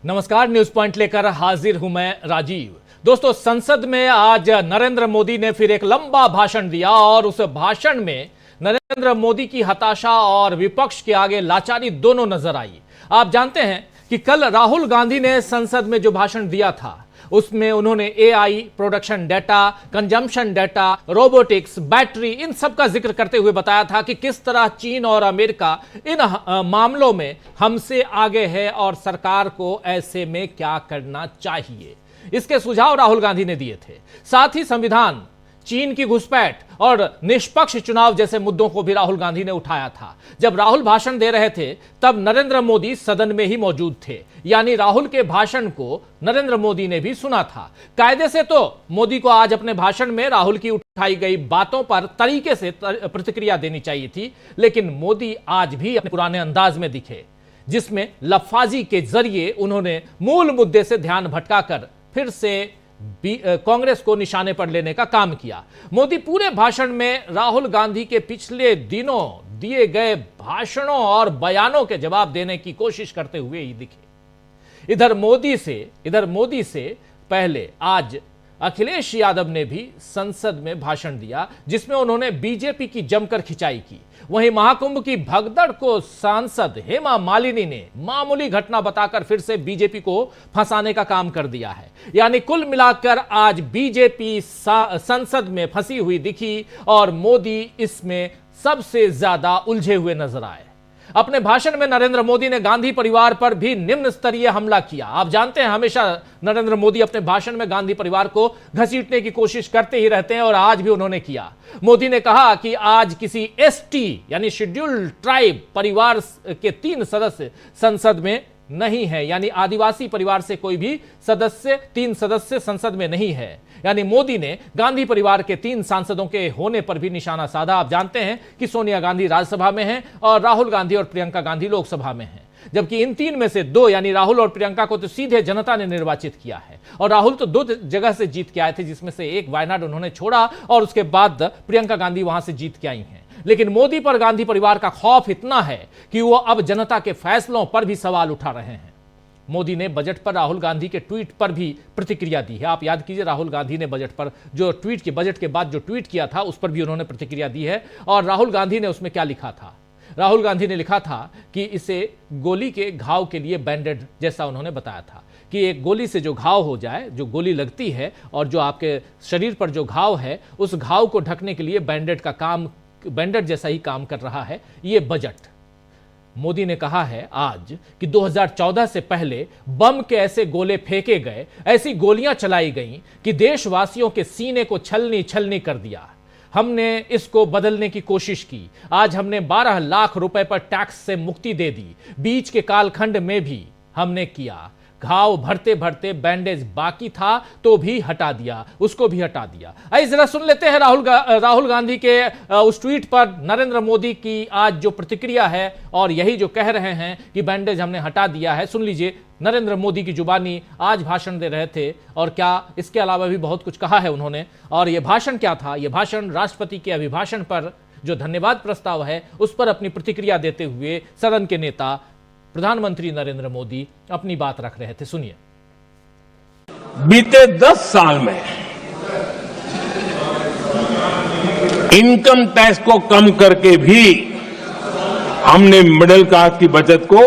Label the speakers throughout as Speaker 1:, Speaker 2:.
Speaker 1: नमस्कार, news point लेकर हाजिर हूं मैं राजीव। दोस्तों, संसद में आज नरेंद्र मोदी ने फिर एक लंबा भाषण दिया और उस भाषण में नरेंद्र मोदी की हताशा और विपक्ष के आगे लाचारी दोनों नजर आई। आप जानते हैं कि कल राहुल गांधी ने संसद में जो भाषण दिया था उसमें उन्होंने AI, production data, consumption data, robotics, battery, इन सब का जिक्र करते हुए बताया था कि किस तरह चीन और अमेरिका इन मामलों में हमसे आगे है और सरकार को ऐसे में क्या करना चाहिए, इसके सुझाव राहुल गांधी ने दिए थे। साथ ही संविधान, चीन की घुसपैठ और निष्पक्ष चुनाव जैसे मुद्दों को भी राहुल गांधी ने उठाया था। जब राहुल भाषण दे रहे थे तब नरेंद्र मोदी सदन में ही मौजूद थे, यानी राहुल के भाषण को नरेंद्र मोदी ने भी सुना था। कायदे से तो मोदी को आज अपने भाषण में राहुल की उठाई गई बातों पर तरीके से प्रतिक्रिया देनी चाहिए थी, लेकिन मोदी आज भी अपने पुराने अंदाज में दिखे, जिसमें लफाजी के जरिए उन्होंने मूल मुद्दे से ध्यान भटकाकर फिर से कांग्रेस को निशाने पर लेने का काम किया। मोदी पूरे भाषण में राहुल गांधी के पिछले दिनों दिए गए भाषणों और बयानों के जवाब देने की कोशिश करते हुए ही दिखे। इधर मोदी से पहले आज अखिलेश यादव ने भी संसद में भाषण दिया, जिसमें उन्होंने बीजेपी की जमकर खिंचाई की। वहीं महाकुंभ की भगदड़ को सांसद हेमा मालिनी ने मामूली घटना बताकर फिर से बीजेपी को फंसाने का काम कर दिया है। यानी कुल मिलाकर आज बीजेपी संसद में फंसी हुई दिखी और मोदी इसमें सबसे ज्यादा उलझे हुए नजर आए। अपने भाषण में नरेंद्र मोदी ने गांधी परिवार पर भी निम्न स्तरीय हमला किया। आप जानते हैं, हमेशा नरेंद्र मोदी अपने भाषण में गांधी परिवार को घसीटने की कोशिश करते ही रहते हैं और आज भी उन्होंने किया। मोदी ने कहा कि आज किसी एसटी यानी शेड्यूल्ड ट्राइब परिवार के 3 सदस्य संसद में नहीं है, यानी आदिवासी परिवार से कोई भी 3 सदस्य संसद में नहीं है। यानी मोदी ने गांधी परिवार के 3 सांसदों के होने पर भी निशाना साधा। आप जानते हैं कि सोनिया गांधी राज्यसभा में हैं और राहुल गांधी और प्रियंका गांधी लोकसभा में हैं, जबकि इन 3 में से 2 यानी राहुल और प्रियंका को तो सीधे जनता ने निर्वाचित किया है और राहुल तो 2 जगह से जीत के आए थे, जिसमें से एक वायनाड उन्होंने छोड़ा और उसके बाद प्रियंका गांधी वहां से जीत के आई हैं। लेकिन मोदी पर गांधी परिवार का खौफ इतना है कि वो अब जनता के फैसलों पर भी सवाल उठा रहे हैं। मोदी ने बजट पर राहुल गांधी के ट्वीट पर भी प्रतिक्रिया दी है। आप याद कीजिए, राहुल गांधी ने बजट पर जो ट्वीट की बजट के बाद जो ट्वीट किया था उस पर भी उन्होंने प्रतिक्रिया दी है। और राहुल गांधी ने उसमें क्या लिखा था? राहुल गांधी ने लिखा था कि इसे गोली के घाव के लिए बैंडेड जैसा उन्होंने बताया था कि एक गोली से जो घाव हो जाए, जो गोली लगती है और जो आपके शरीर पर जो घाव है, उस घाव को ढकने के लिए बैंडेड जैसा ही काम कर रहा है ये बजट। मोदी ने कहा है आज कि 2014 से पहले बम के ऐसे गोले फेंके गए, ऐसी गोलियां चलाई गईं कि देशवासियों के सीने को छलनी छलनी कर दिया। हमने इसको बदलने की कोशिश की। आज हमने 12 लाख रुपए पर टैक्स से मुक्ति दे दी। बीच के कालखंड में भी हमने किया। घाव भरते भरते बैंडेज बाकी था तो भी हटा दिया, उसको भी हटा दिया। आइए जरा सुन लेते हैं राहुल गांधी के उस ट्वीट पर नरेंद्र मोदी की आज जो प्रतिक्रिया है और यही जो कह रहे हैं कि बैंडेज हमने हटा दिया है। सुन लीजिए, नरेंद्र मोदी की जुबानी आज भाषण दे रहे थे और क्या इसके अलावा भी बहुत कुछ कहा है उन्होंने। और यह भाषण क्या था? यह भाषण राष्ट्रपति के अभिभाषण पर जो धन्यवाद प्रस्ताव है उस पर अपनी प्रतिक्रिया देते हुए सदन के नेता प्रधानमंत्री नरेंद्र मोदी अपनी बात रख रहे थे। सुनिए।
Speaker 2: बीते 10 साल में इनकम टैक्स को कम करके भी हमने मिडिल क्लास की बचत को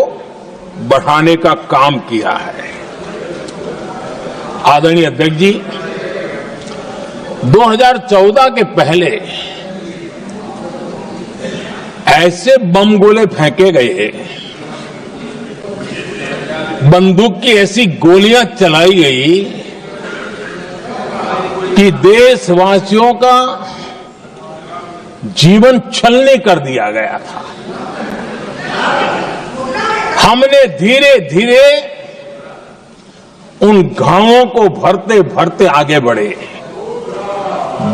Speaker 2: बढ़ाने का काम किया है। आदरणीय अध्यक्ष जी, 2014 के पहले ऐसे बम गोले फेंके गए, बंदूक की ऐसी गोलियां चलाई गई कि देशवासियों का जीवन छलनी कर दिया गया था। हमने धीरे धीरे उन घावों को भरते भरते आगे बढ़े।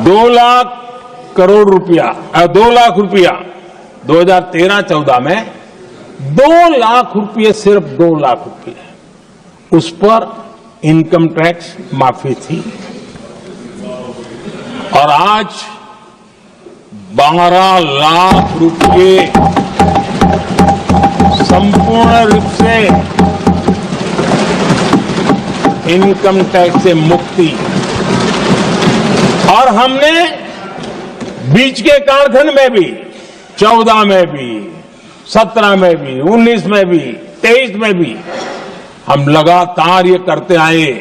Speaker 2: 2 लाख करोड़ रुपया 2 लाख रुपया 2013-14 में 2 लाख रुपये, सिर्फ 2 लाख रुपये उस पर इनकम टैक्स माफी थी और आज 12 लाख रुपये संपूर्ण रूप से इनकम टैक्स से मुक्ति, और हमने बीच के कालखंड में भी 14 में भी, 17 में भी, 19 में भी, 23 में भी हम लगातार ये करते आए,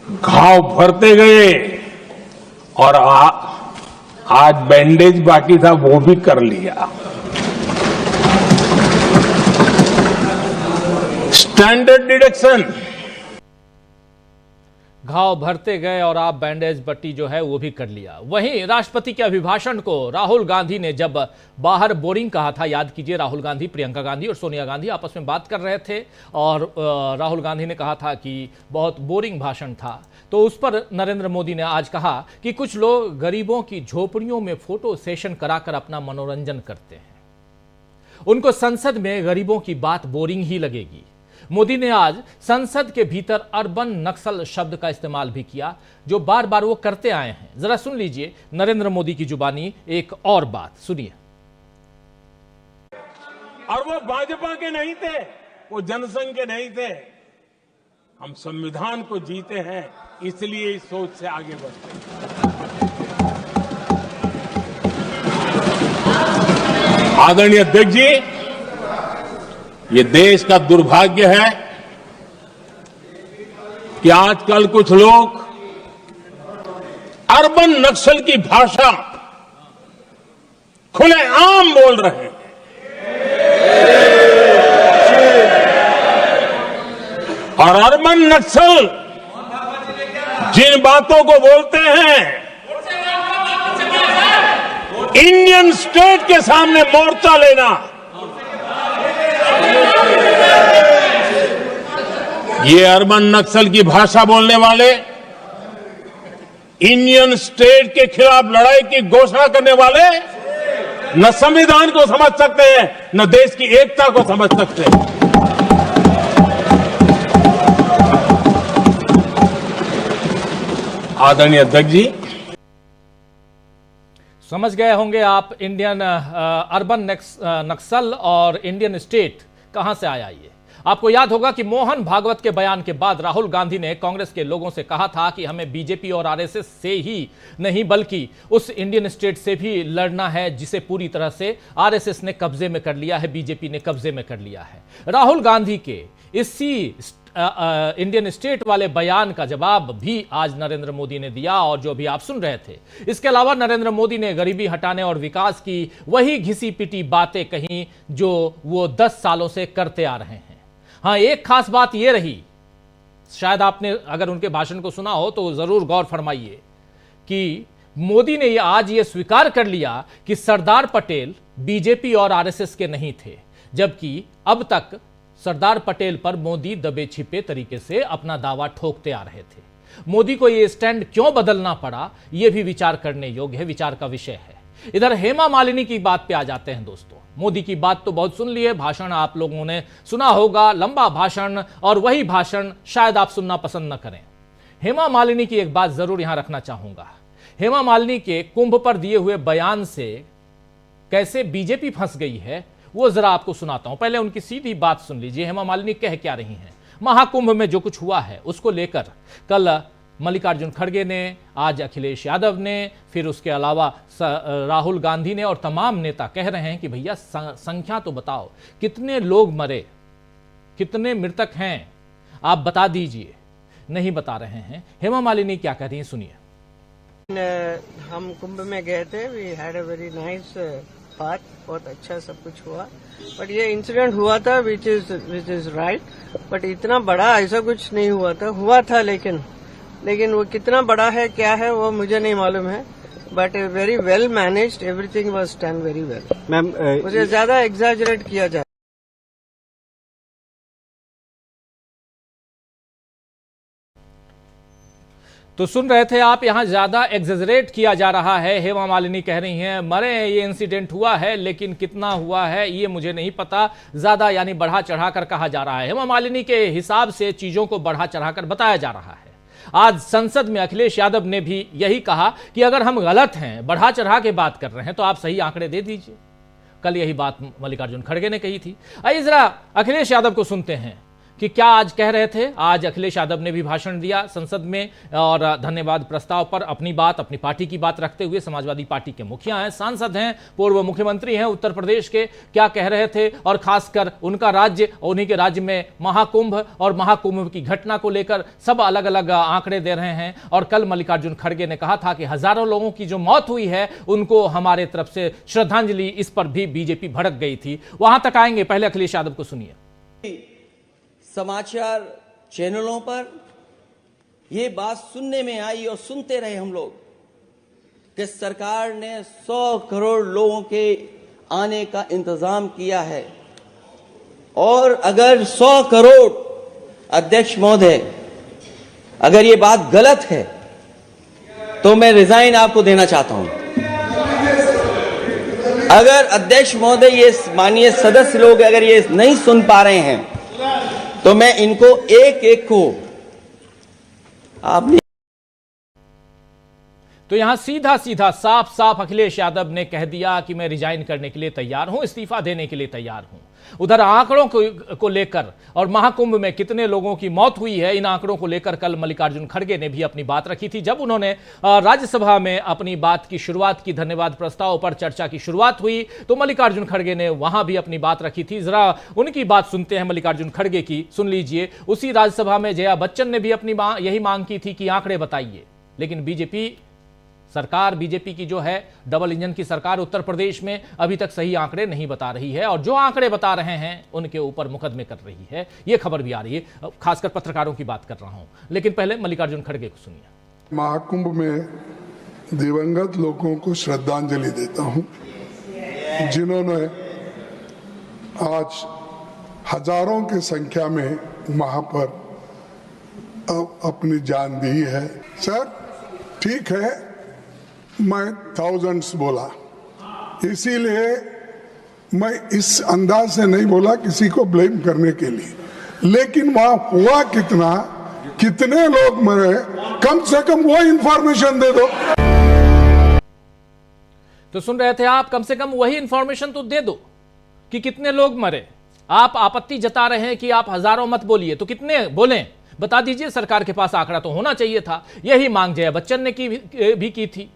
Speaker 2: घाव भरते गए, और आज बैंडेज बाकी था वो भी कर लिया। स्टैंडर्ड डिडक्शन,
Speaker 1: घाव भरते गए और आप बैंडेज पट्टी जो है वो भी कर लिया। वहीं राष्ट्रपति के अभिभाषण को राहुल गांधी ने जब बाहर बोरिंग कहा था, याद कीजिए राहुल गांधी, प्रियंका गांधी और सोनिया गांधी आपस में बात कर रहे थे और राहुल गांधी ने कहा था कि बहुत बोरिंग भाषण था, तो उस पर नरेंद्र मोदी ने आज कहा कि कुछ लोग गरीबों की झोपड़ियों में फोटो सेशन कराकर अपना मनोरंजन करते हैं, उनको संसद में गरीबों की बात बोरिंग ही लगेगी। मोदी ने आज संसद के भीतर अर्बन नक्सल शब्द का इस्तेमाल भी किया, जो बार बार वो करते आए हैं। जरा सुन लीजिए नरेंद्र मोदी की जुबानी एक और बात सुनिए।
Speaker 2: और वो भाजपा के नहीं थे, वो जनसंघ के नहीं थे। हम संविधान को जीते हैं, इसलिए इस सोच से आगे बढ़ते हैं। आदरणीय अध्यक्ष जी, ये देश का दुर्भाग्य है कि आजकल कुछ लोग अर्बन नक्सल की भाषा खुलेआम बोल रहे हैं। और अर्बन नक्सल जिन बातों को बोलते हैं, इंडियन स्टेट के सामने मोर्चा लेना, ये अर्बन नक्सल की भाषा बोलने वाले, इंडियन स्टेट के खिलाफ लड़ाई की घोषणा करने वाले न संविधान को समझ सकते हैं, न देश की एकता को समझ सकते हैं। आदरणीय अध्यक्ष जी,
Speaker 1: समझ गए होंगे आप इंडियन अर्बन नक्सल और इंडियन स्टेट कहां से आया। ये आपको याद होगा कि मोहन भागवत के बयान के बाद राहुल गांधी ने कांग्रेस के लोगों से कहा था कि हमें बीजेपी और आरएसएस से ही नहीं बल्कि उस इंडियन स्टेट से भी लड़ना है जिसे पूरी तरह से आरएसएस ने कब्जे में कर लिया है, बीजेपी ने कब्जे में कर लिया है। राहुल गांधी के इसी इंडियन स्टेट वाले बयान का जवाब भी आज नरेंद्र मोदी ने दिया, और जो भी आप सुन रहे थे। इसके अलावा नरेंद्र मोदी ने गरीबी हटाने और विकास की वही घिसी पिटी बातें कही जो वो 10 सालों से करते आ रहे हैं। हाँ, एक खास बात यह रही, शायद आपने अगर उनके भाषण को सुना हो तो जरूर गौर फरमाइए कि मोदी ने आज ये स्वीकार कर लिया कि सरदार पटेल बीजेपी और आरएसएस के नहीं थे, जबकि अब तक सरदार पटेल पर मोदी दबे छिपे तरीके से अपना दावा ठोकते आ रहे थे। मोदी को यह स्टैंड क्यों बदलना पड़ा, यह भी विचार करने योग्य है, विचार का विषय है। इधर हेमा मालिनी की बात पे आ जाते हैं दोस्तों। मोदी की बात तो बहुत सुन ली है, भाषण आप लोगों ने सुना होगा, लंबा भाषण, और वही भाषण शायद आप सुनना पसंद न करें। हेमा मालिनी की एक बात जरूर यहां रखना चाहूंगा। हेमा मालिनी के कुंभ पर दिए हुए बयान से कैसे बीजेपी फंस गई है वो जरा आपको सुनाता हूं। पहले उनकी सीधी बात सुन लीजिए, हेमा मालिनी कह क्या रही हैं। महाकुंभ में जो कुछ हुआ है उसको लेकर कल मल्लिकार्जुन खड़गे ने, आज अखिलेश यादव ने, फिर उसके अलावा राहुल गांधी ने और तमाम नेता कह रहे हैं कि भैया संख्या तो बताओ, कितने लोग मरे, कितने मृतक हैं, आप बता दीजिए। नहीं बता रहे हैं। हेमा मालिनी क्या कह रही हैं, सुनिए।
Speaker 3: हम कुंभ में गए थे, we had a very nice part, बहुत अच्छा सब कुछ हुआ, बट ये इंसिडेंट हुआ था विच इज राइट, बट इतना बड़ा ऐसा कुछ नहीं हुआ था लेकिन वो कितना बड़ा है क्या है वो मुझे नहीं मालूम है, but very well managed, everything was done very well. Ma'am, मुझे ज्यादा एग्जैजरेट किया जाए।
Speaker 1: तो सुन रहे थे आप, यहां ज्यादा एग्जेजरेट किया जा रहा है। हेमा मालिनी कह रही हैं मरे, ये इंसिडेंट हुआ है लेकिन कितना हुआ है ये मुझे नहीं पता, ज्यादा यानी बढ़ा चढ़ाकर कहा जा रहा है। हेमा मालिनी के हिसाब से चीजों को बढ़ा चढ़ाकर बताया जा रहा है। आज संसद में अखिलेश यादव ने भी यही कहा कि अगर हम गलत हैं, बढ़ा चढ़ा के बात कर रहे हैं, तो आप सही आंकड़े दे दीजिए। कल यही बात मल्लिकार्जुन खड़गे ने कही थी। आइए जरा अखिलेश यादव को सुनते हैं कि क्या आज कह रहे थे। आज अखिलेश यादव ने भी भाषण दिया संसद में और धन्यवाद प्रस्ताव पर अपनी बात, अपनी पार्टी की बात रखते हुए, समाजवादी पार्टी के मुखिया हैं, सांसद हैं, पूर्व मुख्यमंत्री हैं उत्तर प्रदेश के, क्या कह रहे थे और खासकर उनका राज्य, उन्हीं के राज्य में महाकुंभ और महाकुंभ की घटना को लेकर सब अलग अलग आंकड़े दे रहे हैं। और कल मल्लिकार्जुन खड़गे ने कहा था कि हजारों लोगों की जो मौत हुई है उनको हमारे तरफ से श्रद्धांजलि, इस पर भी बीजेपी भड़क गई थी। वहां तक आएंगे, पहले अखिलेश यादव को सुनिए।
Speaker 4: समाचार चैनलों पर यह बात सुनने में आई और सुनते रहे हम लोग कि सरकार ने 100 करोड़ लोगों के आने का इंतजाम किया है और अगर 100 करोड़, अध्यक्ष महोदय, अगर ये बात गलत है तो मैं रिजाइन आपको देना चाहता हूं। अगर अध्यक्ष महोदय, ये माननीय सदस्य लोग अगर ये नहीं सुन पा रहे हैं तो मैं इनको एक एक को आपने
Speaker 1: तो यहां सीधा सीधा साफ साफ अखिलेश यादव ने कह दिया कि मैं रिजाइन करने के लिए तैयार हूं, इस्तीफा देने के लिए तैयार हूं। उधर आंकड़ों को लेकर और महाकुंभ में कितने लोगों की मौत हुई है, इन आंकड़ों को लेकर कल मल्लिकार्जुन खड़गे ने भी अपनी बात रखी थी। जब उन्होंने राज्यसभा में अपनी बात की शुरुआत की, धन्यवाद प्रस्ताव पर चर्चा की शुरुआत हुई, तो मल्लिकार्जुन खड़गे ने वहां भी अपनी बात रखी थी। जरा उनकी बात सुनते हैं मल्लिकार्जुन खड़गे की, सुन लीजिए। उसी राज्यसभा में जया बच्चन ने भी अपनी यही मांग की थी कि आंकड़े बताइए, लेकिन बीजेपी सरकार, बीजेपी की जो है डबल इंजन की सरकार उत्तर प्रदेश में अभी तक सही आंकड़े नहीं बता रही है और जो आंकड़े बता रहे हैं उनके ऊपर मुकदमे कर रही है। यह खबर भी आ रही है, खासकर पत्रकारों की बात कर रहा हूं। लेकिन पहले मल्लिकार्जुन खड़गे को सुनिए।
Speaker 5: महाकुंभ में दिवंगत लोगों को श्रद्धांजलि देता हूं, जिन्होंने आज हजारों की संख्या में वहां पर अपनी जान दी है। सर ठीक है, मैं थाउजेंड्स बोला, इसीलिए मैं इस अंदाज से नहीं बोला किसी को ब्लेम करने के लिए, लेकिन वहां हुआ कितना, कितने लोग मरे, कम से कम वो इंफॉर्मेशन दे दो।
Speaker 1: तो सुन रहे थे आप, कम से कम वही इंफॉर्मेशन तो दे दो कि कितने लोग मरे। आप आपत्ति जता रहे हैं कि आप हजारों मत बोलिए, तो कितने बोलें, बता दीजिए। सरकार के पास आंकड़ा तो होना चाहिए था। यही मांग जया बच्चन ने भी की थी।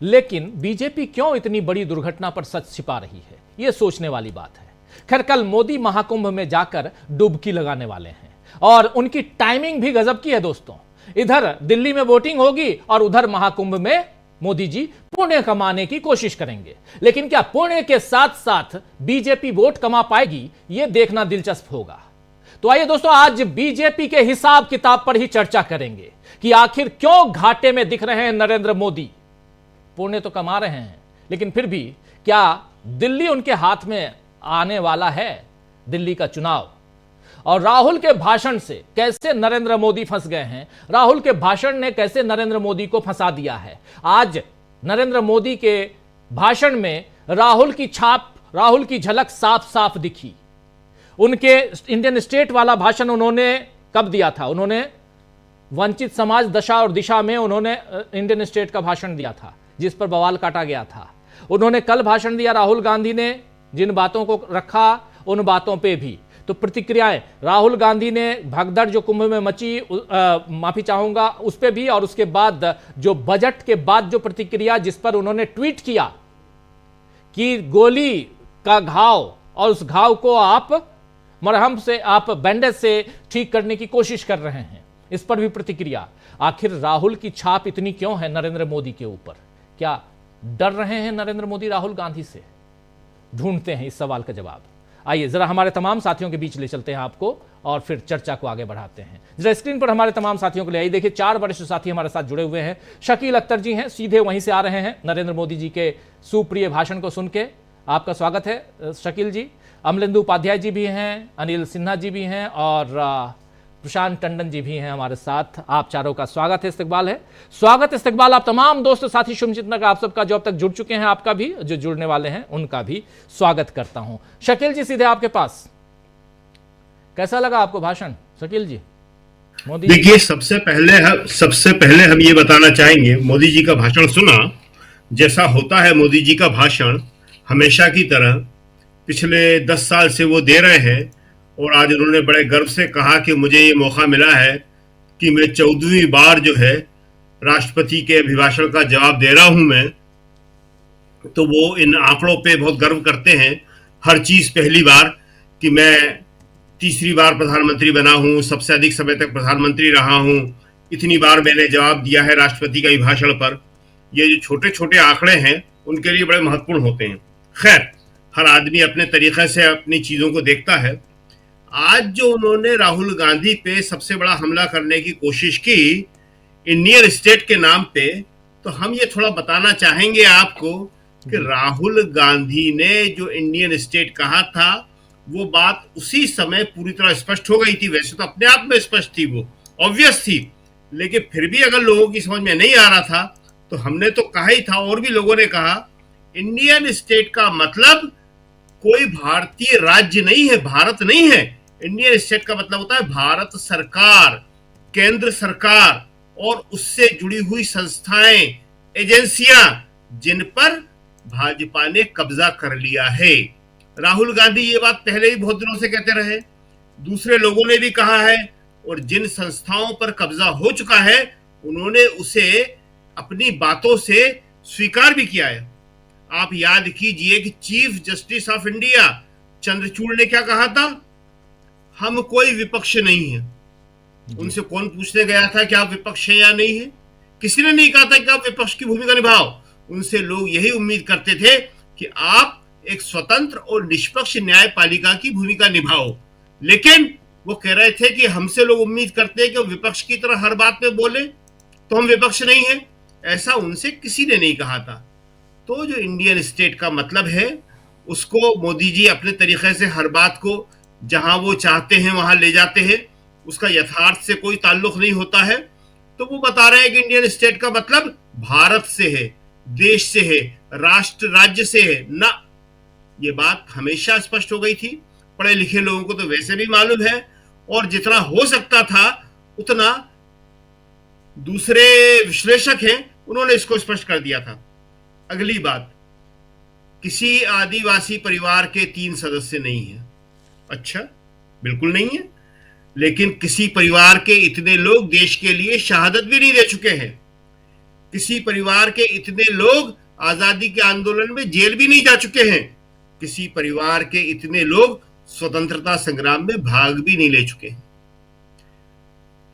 Speaker 1: लेकिन बीजेपी क्यों इतनी बड़ी दुर्घटना पर सच छिपा रही है, यह सोचने वाली बात है। खैर, कल मोदी महाकुंभ में जाकर डुबकी लगाने वाले हैं और उनकी टाइमिंग भी गजब की है दोस्तों। इधर दिल्ली में वोटिंग होगी और उधर महाकुंभ में मोदी जी पुण्य कमाने की कोशिश करेंगे। लेकिन क्या पुण्य के साथ साथ बीजेपी वोट कमा पाएगी, यह देखना दिलचस्प होगा। तो आइए दोस्तों, आज बीजेपी के हिसाब किताब पर ही चर्चा करेंगे कि आखिर क्यों घाटे में दिख रहे हैं नरेंद्र मोदी। पुण्य तो कमा रहे हैं, लेकिन फिर भी क्या दिल्ली उनके हाथ में आने वाला है, दिल्ली का चुनाव। और राहुल के भाषण से कैसे नरेंद्र मोदी फंस गए हैं, राहुल के भाषण ने कैसे नरेंद्र मोदी को फंसा दिया है। आज नरेंद्र मोदी के भाषण में राहुल की छाप, राहुल की झलक साफ साफ दिखी। उनके इंडियन स्टेट वाला भाषण उन्होंने कब दिया था, उन्होंने वंचित समाज दशा और दिशा में उन्होंने इंडियन स्टेट का भाषण दिया था, जिस पर बवाल काटा गया था। उन्होंने कल भाषण दिया, राहुल गांधी ने जिन बातों को रखा उन बातों पे भी तो प्रतिक्रियाएं, राहुल गांधी ने भगदड़ जो कुंभ में मची, माफी चाहूंगा उस पे भी, और उसके बाद जो बजट के बाद जो प्रतिक्रिया जिस पर उन्होंने ट्वीट किया कि गोली का घाव और उस घाव को आप मरहम से, आप बैंडेज से ठीक करने की कोशिश कर रहे हैं, इस पर भी प्रतिक्रिया। आखिर राहुल की छाप इतनी क्यों है नरेंद्र मोदी के ऊपर? क्या डर रहे हैं नरेंद्र मोदी राहुल गांधी से? ढूंढते हैं इस सवाल का जवाब। आइए जरा हमारे तमाम साथियों के बीच ले चलते हैं आपको और फिर चर्चा को आगे बढ़ाते हैं। जरा स्क्रीन पर हमारे तमाम साथियों को ले आइए। देखिए, 4 वरिष्ठ साथी हमारे साथ जुड़े हुए हैं। शकील अख्तर जी हैं, सीधे वहीं से आ रहे हैं नरेंद्र मोदी जी के सुप्रिय भाषण को सुन के। आपका स्वागत है शकील जी। अमलेंदु उपाध्याय जी भी हैं, अनिल सिन्हा जी भी हैं और प्रशांत टंडन जी भी हैं हमारे साथ। आप चारों का स्वागत है, इस्तकबाल है। स्वागत इस्तकबाल आप तमाम दोस्त साथी शुभचिंतक आप सबका, जो अब तक जुड़ चुके हैं, आपका भी, जो जुड़ने वाले हैं उनका भी स्वागत करता हूं। शकील जी, सीधे आपके पास, कैसा लगा आपको भाषण शकील जी? मोदी
Speaker 6: देखिए, सबसे पहले हम ये बताना चाहेंगे, मोदी जी का भाषण सुना, जैसा होता है मोदी जी का भाषण हमेशा की तरह पिछले 10 साल से वो दे रहे हैं, और आज उन्होंने बड़े गर्व से कहा कि मुझे ये मौका मिला है कि मैं 14वीं बार जो है राष्ट्रपति के अभिभाषण का जवाब दे रहा हूं मैं, तो वो इन आंकड़ों पे बहुत गर्व करते हैं। हर चीज पहली बार कि मैं तीसरी बार प्रधानमंत्री बना हूं, सबसे अधिक समय तक प्रधानमंत्री रहा हूं, इतनी बार मैंने जवाब दिया है राष्ट्रपति के अभिभाषण पर। ये जो छोटे छोटे आंकड़े हैं उनके लिए बड़े महत्वपूर्ण होते हैं। खैर, हर आदमी अपने तरीके से अपनी चीजों को देखता है। आज जो उन्होंने राहुल गांधी पे सबसे बड़ा हमला करने की कोशिश की इंडियन स्टेट के नाम पे, तो हम ये थोड़ा बताना चाहेंगे आपको कि राहुल गांधी ने जो इंडियन स्टेट कहा था वो बात उसी समय पूरी तरह स्पष्ट हो गई थी। वैसे तो अपने आप में स्पष्ट थी, वो ऑब्वियस थी, लेकिन फिर भी अगर लोगों की समझ में नहीं आ रहा था तो हमने तो कहा ही था और भी लोगों ने कहा, इंडियन स्टेट का मतलब कोई भारतीय राज्य नहीं है, भारत नहीं है। इंडियन स्टेट का मतलब होता है भारत सरकार, केंद्र सरकार और उससे जुड़ी हुई संस्थाएं, एजेंसियां जिन पर भाजपा ने कब्जा कर लिया है। राहुल गांधी ये बात पहले ही बहुत दिनों से कहते रहे, दूसरे लोगों ने भी कहा है, और जिन संस्थाओं पर कब्जा हो चुका है उन्होंने उसे अपनी बातों से स्वीकार भी किया है। आप याद कीजिए कि chief justice of India Chandrachud ने क्या कहा था, हम कोई विपक्ष नहीं है। उनसे कौन पूछने गया था कि आप विपक्ष हैं या नहीं है? किसी ने नहीं कहा था कि आप विपक्ष की भूमिका निभाओ। उनसे लोग यही उम्मीद करते थे कि आप एक स्वतंत्र और निष्पक्ष न्यायपालिका की भूमिका निभाओ, लेकिन वो कह रहे थे कि हमसे लोग उम्मीद करते हैं कि वो विपक्ष की तरह हर बात में बोले, तो हम विपक्ष नहीं है। ऐसा उनसे किसी ने नहीं कहा था। तो जो इंडियन स्टेट का मतलब है उसको मोदी जी अपने तरीके से हर बात को जहां वो चाहते हैं वहां ले जाते हैं, उसका यथार्थ से कोई ताल्लुक नहीं होता है। तो वो बता रहे हैं कि इंडियन स्टेट का मतलब भारत से है, देश से है, राष्ट्र राज्य से है ना। ये बात हमेशा स्पष्ट हो गई थी, पढ़े लिखे लोगों को तो वैसे भी मालूम है, और जितना हो सकता था उतना दूसरे विश्लेषक हैं उन्होंने इसको स्पष्ट कर दिया था। अगली बात, किसी आदिवासी परिवार के 3 सदस्य नहीं है। अच्छा, बिल्कुल नहीं है, लेकिन किसी परिवार के इतने लोग देश के लिए शहादत भी नहीं दे चुके हैं। किसी परिवार के इतने लोग आजादी के आंदोलन में जेल भी नहीं जा चुके हैं। किसी परिवार के इतने लोग स्वतंत्रता संग्राम में भाग भी नहीं ले चुके हैं।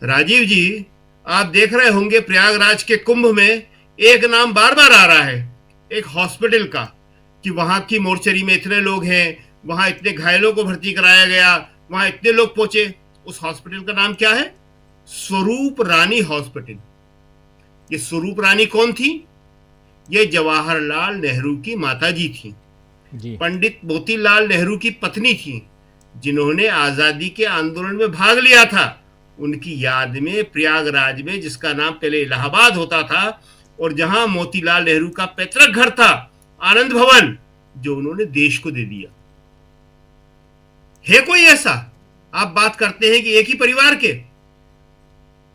Speaker 6: राजीव जी, आप देख रहे होंगे प्रयागराज के कुंभ में एक नाम बार बार आ रहा है, एक हॉस्पिटल का, कि वहां की मोर्चरी में इतने लोग हैं, वहां इतने घायलों को भर्ती कराया गया, वहां इतने लोग पहुंचे। उस हॉस्पिटल का नाम क्या है? स्वरूप रानी हॉस्पिटल। ये स्वरूप रानी कौन थी? ये जवाहरलाल नेहरू की माताजी थी, पंडित मोतीलाल नेहरू की पत्नी थी, जिन्होंने आजादी के आंदोलन में भाग लिया था। उनकी याद में प्रयागराज में, जिसका नाम पहले इलाहाबाद होता था और जहां मोतीलाल नेहरू का पैतृक घर था आनंद भवन, जो उन्होंने देश को दे दिया। है कोई ऐसा? आप बात करते हैं कि एक ही परिवार के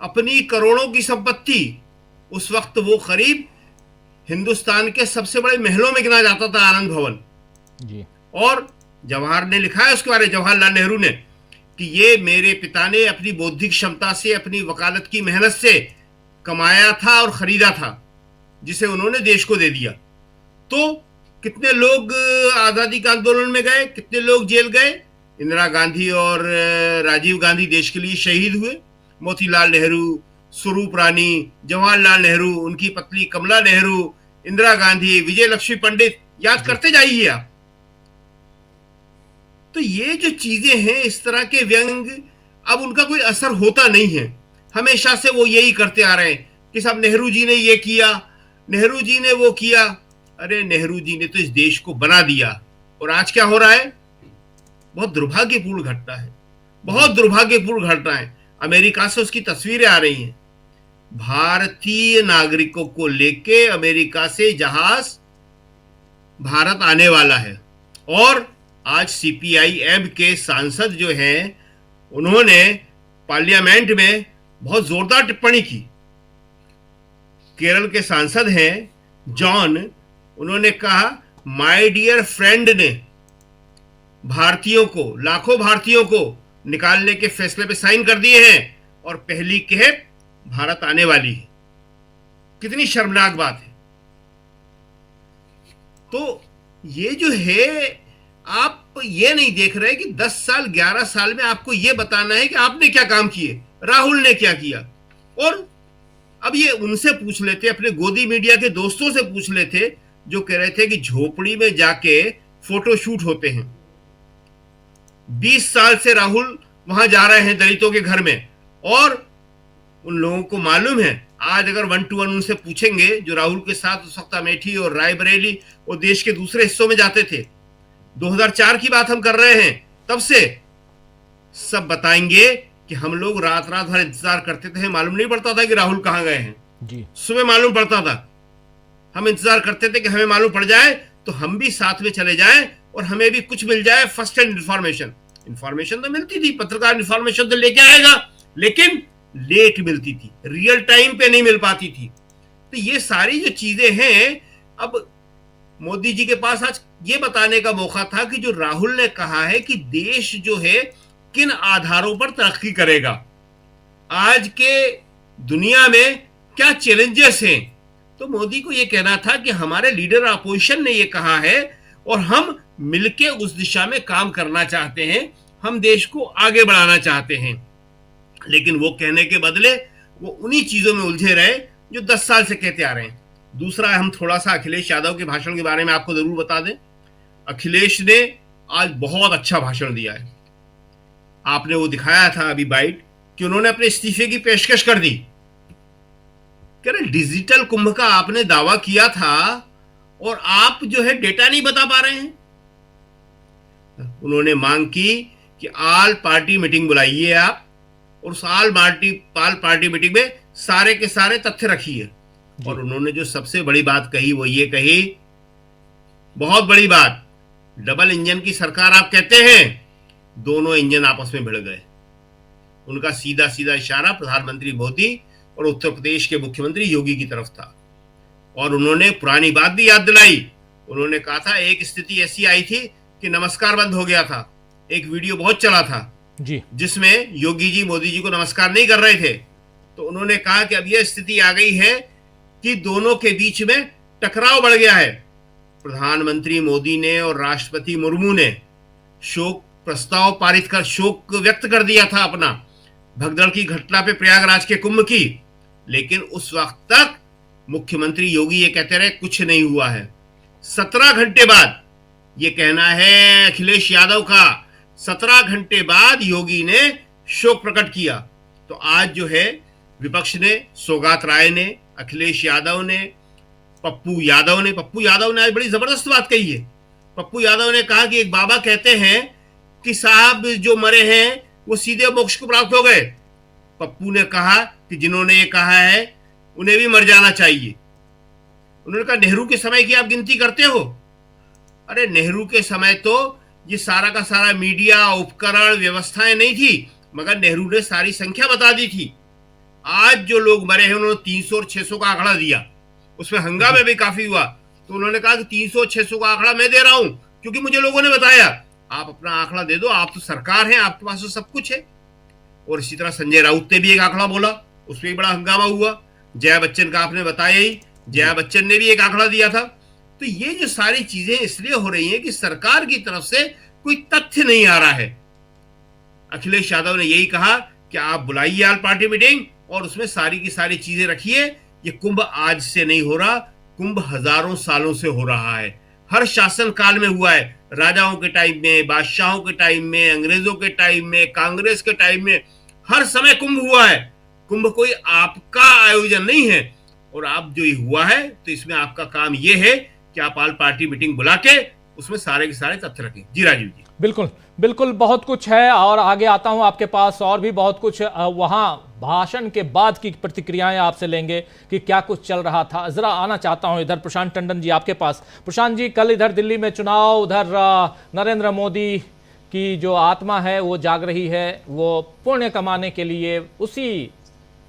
Speaker 6: अपनी करोड़ों की संपत्ति, उस वक्त वो करीब हिंदुस्तान के सबसे बड़े महलों में गिना जाता था आनंद भवन जी। और जवाहर ने लिखा है उसके बारे में, जवाहरलाल नेहरू ने, कि ये मेरे पिता ने अपनी बौद्धिक क्षमता से, अपनी वकालत की मेहनत से कमाया था और खरीदा था, जिसे उन्होंने देश को दे दिया। तो कितने लोग आजादी के आंदोलन में गए, कितने लोग जेल गए? इंदिरा गांधी और राजीव गांधी देश के लिए शहीद हुए। मोतीलाल नेहरू, स्वरूप रानी, जवाहरलाल नेहरू, उनकी पत्नी कमला नेहरू, इंदिरा गांधी, विजय लक्ष्मी पंडित, याद करते जाइए आप। तो ये जो चीजें हैं, इस तरह के व्यंग, अब उनका कोई असर होता नहीं है। हमेशा से वो यही करते आ रहे हैं कि साहब नेहरू जी ने ये किया, नेहरू जी ने वो किया। अरे नेहरू जी ने तो इस देश को बना दिया, और आज क्या हो रहा है? बहुत दुर्भाग्यपूर्ण घटना है, बहुत दुर्भाग्यपूर्ण घटना है। अमेरिका से उसकी तस्वीरें आ रही हैं, भारतीय नागरिकों को लेके अमेरिका से जहाज भारत आने वाला है। और आज सीपीआईएम के सांसद जो हैं, उन्होंने पार्लियामेंट में बहुत जोरदार टिप्पणी की। केरल के सांसद हैं जॉन, उन्होंने कहा, माय डियर फ्रेंड ने, भारतीयों को, लाखों भारतीयों को निकालने के फैसले पे साइन कर दिए हैं और पहली खेप भारत आने वाली है। कितनी शर्मनाक बात है। तो ये जो है, आप ये नहीं देख रहे कि 10 साल 11 साल में आपको ये बताना है कि आपने क्या काम किए, राहुल ने क्या किया। और अब ये उनसे पूछ लेते, अपने गोदी मीडिया के दोस्तों से पूछ लेते जो कह रहे थे कि झोपड़ी में जाके फोटोशूट होते हैं। 20 साल से राहुल वहां जा रहे हैं दलितों के घर में, और उन लोगों को मालूम है, आज अगर 1 to 1 उनसे पूछेंगे, जो राहुल के साथ उस वक्त अमेठी और रायबरेली और देश के दूसरे हिस्सों में जाते थे, 2004 की बात हम कर रहे हैं, तब से सब बताएंगे कि हम लोग रात रात भर इंतजार करते थे, मालूम नहीं पड़ता था कि राहुल कहां गए हैं
Speaker 1: जी।
Speaker 6: सुबह मालूम पड़ता था। हम इंतजार करते थे कि हमें मालूम पड़ जाए तो हम भी साथ में चले जाएं और हमें भी कुछ मिल जाए, फर्स्ट हैंड इंफॉर्मेशन तो मिलती थी, पत्रकार इंफॉर्मेशन तो लेके आएगा, लेकिन लेट मिलती थी, रियल टाइम पे नहीं मिल पाती थी। तो ये सारी जो चीजें हैं, अब मोदी जी के पास आज ये बताने का मौका था कि जो राहुल ने कहा है कि देश जो है किन आधारों पर तरक्की करेगा, आज के दुनिया में क्या चैलेंजेस हैं, तो मोदी को यह कहना था कि हमारे लीडर अपोजिशन ने यह कहा है और हम मिलके उस दिशा में काम करना चाहते हैं, हम देश को आगे बढ़ाना चाहते हैं। लेकिन वो कहने के बदले वो उन्हीं चीजों में उलझे रहे जो 10 साल से कहते आ रहे हैं। दूसरा, हम थोड़ा सा अखिलेश यादव के भाषण के बारे में आपको जरूर बता दें। अखिलेश ने आज बहुत अच्छा भाषण दिया है। आपने वो दिखाया था अभी बाइट कि उन्होंने अपने इस्तीफे की पेशकश कर दी। कह रहे डिजिटल कुंभ का आपने दावा किया था और आप जो है डेटा नहीं बता पा रहे हैं। उन्होंने मांग की कि आल पार्टी मीटिंग बुलाइए आप, और उस आल पार्टी मीटिंग में सारे के सारे तथ्य रखिए। और उन्होंने जो सबसे बड़ी बात कही वो ये कही, बहुत बड़ी बात, डबल इंजन की सरकार आप कहते हैं, दोनों इंजन आपस में भिड़ गए। उनका सीधा सीधा इशारा प्रधानमंत्री मोदी और उत्तर प्रदेश के मुख्यमंत्री योगी की तरफ था। और उन्होंने पुरानी बात भी याद दिलाई। उन्होंने कहा था एक स्थिति ऐसी आई थी कि नमस्कार बंद हो गया था। एक वीडियो बहुत चला था
Speaker 1: जी,
Speaker 6: जिसमें योगी जी मोदी जी को नमस्कार नहीं कर रहे थे। तो उन्होंने कहा कि अब यह स्थिति आ गई है कि दोनों के बीच में टकराव बढ़ गया है। प्रधानमंत्री मोदी ने और राष्ट्रपति मुर्मू ने शोक प्रस्ताव पारित कर शोक व्यक्त कर दिया था अपना, भगदड़ की घटना पे प्रयागराज के कुंभ की। लेकिन उस वक्त तक मुख्यमंत्री योगी ये कहते रहे कुछ नहीं हुआ है। 17 घंटे बाद, ये कहना है अखिलेश यादव का, 17 घंटे बाद योगी ने शोक प्रकट किया। तो आज जो है विपक्ष ने, सौगात राय ने, अखिलेश यादव ने, पप्पू यादव ने आज बड़ी जबरदस्त बात कही है। पप्पू यादव ने कहा कि एक बाबा कहते हैं कि साहब जो मरे हैं वो सीधे मोक्ष को प्राप्त हो गए। पप्पू ने कहा कि जिन्होंने ये कहा है उन्हें भी मर जाना चाहिए। उन्होंने कहा नेहरू के समय की आप गिनती करते हो? अरे नेहरू के समय तो ये सारा का सारा मीडिया, उपकरण, व्यवस्थाएं नहीं थी, मगर नेहरू ने सारी संख्या बता दी थी। आज जो लोग मरे हैं उन्होंने 300 और 600 का आंकड़ा दिया, उसमें हंगामे भी काफी हुआ। तो उन्होंने कहा कि 300 600 का आंकड़ा मैं दे रहा हूं क्योंकि मुझे लोगों ने बताया। आप अपना आंकड़ा दे दो, आप तो सरकार हैं, आपके पास तो सब कुछ है। और इसी तरह संजय राउत ने भी एक आंकड़ा बोला, उसमें भी बड़ा हंगामा हुआ। जया बच्चन का आपने बताया ही, जया बच्चन ने भी एक आंकड़ा दिया था। तो ये जो सारी चीजें इसलिए हो रही हैं कि सरकार की तरफ से कोई तथ्य नहीं आ रहा है। अखिलेश यादव ने यही कहा कि आप बुलाइए आल पार्टी मीटिंग और उसमें सारी की सारी चीजें रखिए। ये कुंभ आज से नहीं हो रहा, कुंभ हजारों सालों से हो रहा है। हर शासन काल में हुआ है, राजाओं के टाइम में, बादशाहों के टाइम में, अंग्रेजों के टाइम में, कांग्रेस के टाइम में, हर समय कुंभ हुआ है। कुंभ कोई आपका आयोजन नहीं है। और आप जो ये हुआ है तो इसमें आपका काम ये है कि आप आल पार्टी मीटिंग बुला के उसमें सारे के सारे तथ्य रखें। जी राजीव जी।
Speaker 1: बिल्कुल बिल्कुल, बहुत कुछ है और आगे आता हूं आपके पास, और भी बहुत कुछ वहां भाषण के बाद की प्रतिक्रियाएं आपसे लेंगे कि क्या कुछ चल रहा था। जरा आना चाहता हूं इधर प्रशांत टंडन जी आपके पास। प्रशांत जी, कल इधर दिल्ली में चुनाव, उधर नरेंद्र मोदी की जो आत्मा है वो जाग रही है, वो पुण्य कमाने के लिए उसी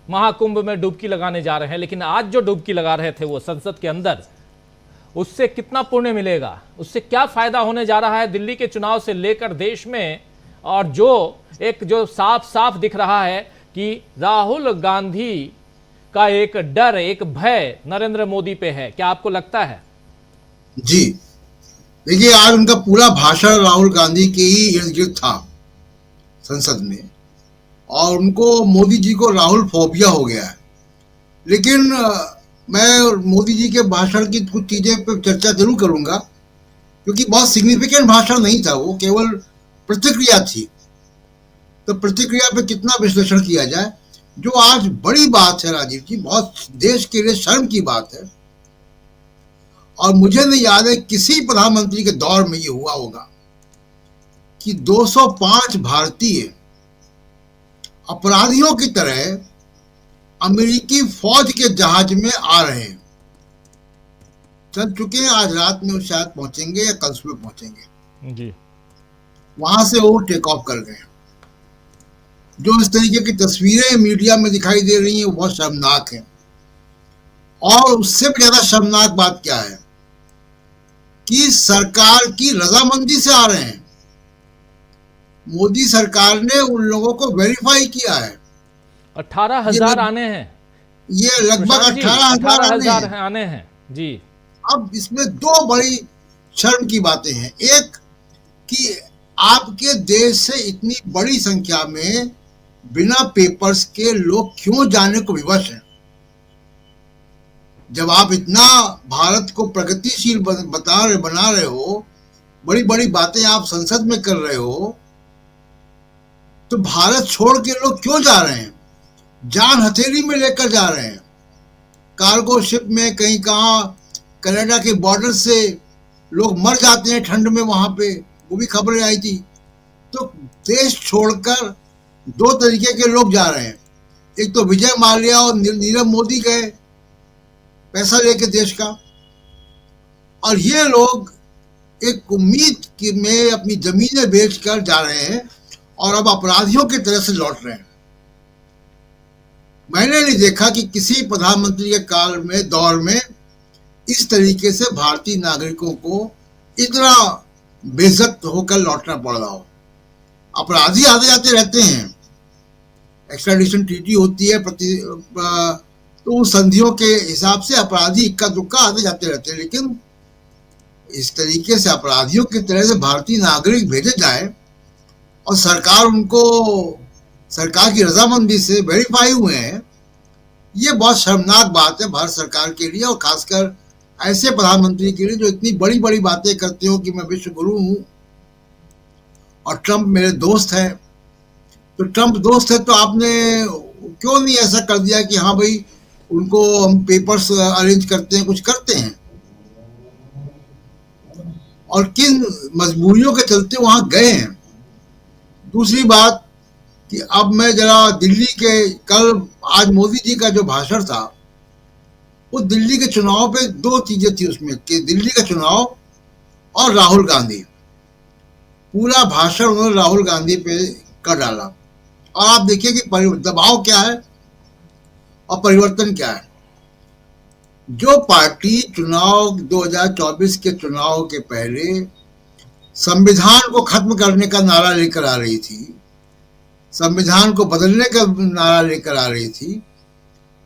Speaker 1: महाकुंभ में डुबकी लगाने जा रहे हैं। लेकिन आज जो डुबकी लगा रहे थे वो संसद के अंदर, उससे कितना पुण्य मिलेगा, उससे क्या फायदा होने जा रहा है दिल्ली के चुनाव से लेकर देश में। और जो साफ साफ दिख रहा है कि राहुल गांधी का एक डर, एक भय नरेंद्र मोदी पे है, क्या आपको लगता है?
Speaker 7: जी देखिए, आज उनका पूरा भाषण राहुल गांधी के ही इर्द गिर्द था संसद में, और उनको मोदी जी को राहुल फोबिया हो गया है। लेकिन मैं मोदी जी के भाषण की कुछ चीजें पर चर्चा जरूर करूंगा, क्योंकि बहुत सिग्निफिकेंट भाषण नहीं था, वो केवल प्रतिक्रिया थी। तो प्रतिक्रिया पे कितना विश्लेषण किया जाए, जो आज बड़ी बात है राजीव जी, बहुत देश के लिए शर्म की बात है। और मुझे नहीं याद है किसी प्रधानमंत्री के दौर में ये हुआ होगा कि 205 भारतीय अपराधियों की तरह अमेरिकी फौज के जहाज में आ रहे हैं। चल चुके हैं, आज रात में वो शायद पहुंचेंगे या कल सुबह पहुंचेंगे
Speaker 1: जी।
Speaker 7: वहां से वो टेक ऑफ कर गए। जो इस तरीके की तस्वीरें मीडिया में दिखाई दे रही हैं वो बहुत शर्मनाक है। और उससे भी ज्यादा शर्मनाक बात क्या है कि सरकार की रजामंदी से आ रहे हैं। मोदी सरकार ने उन लोगों को वेरीफाई किया है।
Speaker 1: 18,000 आने हैं,
Speaker 7: ये लगभग 18,000
Speaker 1: आने हैं जी।
Speaker 7: अब इसमें दो बड़ी शर्म की बातें हैं। एक कि आपके देश से इतनी बड़ी संख्या में बिना पेपर्स के लोग क्यों जाने को विवश हैं। जब आप इतना भारत को प्रगतिशील बना रहे हो, बड़ी बड़ी बातें आप संसद में कर रहे हो, तो भारत छोड़ के लोग क्यों जा रहे हैं? जान हथेली में लेकर जा रहे हैं। कार्गो शिप में कहीं कहाँ कनाडा के बॉर्डर से लोग मर जाते हैं ठंड में, वहां पे वो भी खबरें आई थी। तो देश छोड़कर दो तरीके के लोग जा रहे हैं। एक तो विजय माल्या और नीरव मोदी गए पैसा लेके देश का, और ये लोग एक उम्मीद में अपनी जमीनें बेचकर जा रहे हैं और अब अपराधियों की तरह से लौट रहे हैं। मैंने नहीं देखा कि किसी प्रधानमंत्री के काल में, दौर में इस तरीके से भारतीय नागरिकों को इतना बेइज्जत होकर लौटना पड़ रहा हो। अपराधी आते जाते रहते हैं, एक्स्ट्राडिशन ट्रीटी होती है तो उस संधियों के हिसाब से अपराधी इक्का दुक्का आते जाते रहते हैं। लेकिन इस तरीके से अपराधियों की तरह से भारतीय नागरिक भेजे जाए और सरकार उनको सरकार की रजामंदी से वेरीफाई हुए हैं, ये बहुत शर्मनाक बात है भारत सरकार के लिए, और खासकर ऐसे प्रधानमंत्री के लिए जो इतनी बड़ी बड़ी बातें करते हो कि मैं विश्व गुरु हूं और ट्रंप मेरे दोस्त है। तो ट्रंप दोस्त है तो आपने क्यों नहीं ऐसा कर दिया कि हाँ भाई उनको हम पेपर्स अरेंज करते हैं, कुछ करते हैं। और किन मजबूरियों के चलते वहां गए हैं। दूसरी बात कि अब मैं जरा दिल्ली के आज मोदी जी का जो भाषण था, वो दिल्ली के चुनाव पे दो चीजें थी उसमें, कि दिल्ली का चुनाव और राहुल गांधी। पूरा भाषण उन्होंने राहुल गांधी पे कर डाला। और आप देखिए कि दबाव क्या है और परिवर्तन क्या है। जो पार्टी चुनाव 2024 के चुनाव के पहले संविधान को खत्म करने का नारा लेकर आ रही थी, संविधान को बदलने का नारा लेकर आ रही थी,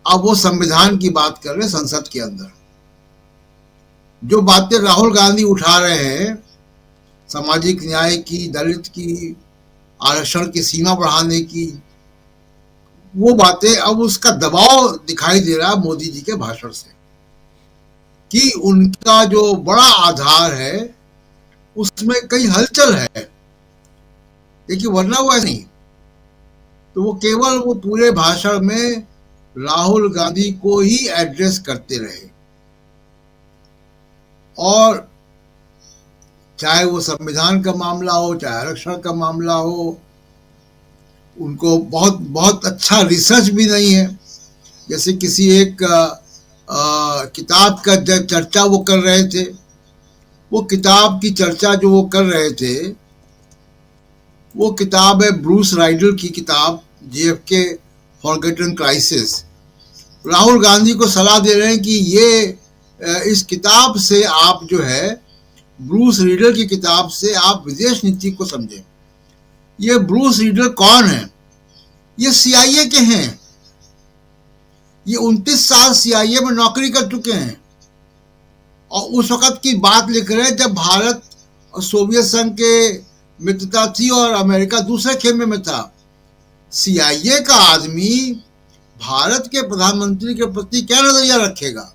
Speaker 7: अब वो संविधान की बात कर रहे हैं संसद के अंदर। जो बातें राहुल गांधी उठा रहे हैं, सामाजिक न्याय की, दलित की, आरक्षण की सीमा बढ़ाने की, वो बातें अब उसका दबाव दिखाई दे रहा है मोदी जी के भाषण से, कि उनका जो बड़ा आधार है उसमें कहीं हलचल है। देखिए वरना वो ऐसा नहीं, तो वो केवल वो पूरे भाषण में राहुल गांधी को ही एड्रेस करते रहे, और चाहे वो संविधान का मामला हो, चाहे आरक्षण का मामला हो, उनको बहुत बहुत अच्छा रिसर्च भी नहीं है। जैसे किसी एक किताब का चर्चा वो कर रहे थे, वो किताब की चर्चा जो वो कर रहे थे, वो किताब है ब्रूस राइडल की किताब JFK forgotten crisis. Rahul Gandhi को सलाह दे रहे हैं कि ये इस किताब से आप जो है, ब्रूस रीडर की किताब से आप विदेश नीति को समझें। ये ब्रूस रीडर कौन है? ये CIA के हैं। ये 29 साल CIA में नौकरी कर चुके हैं और उस वक्त की बात लिख रहे हैं जब भारत और सोवियत संघ के मित्रता थी और अमेरिका दूसरे खेमे में था। CIA का आदमी भारत के प्रधानमंत्री के प्रति क्या नजरिया रखेगा?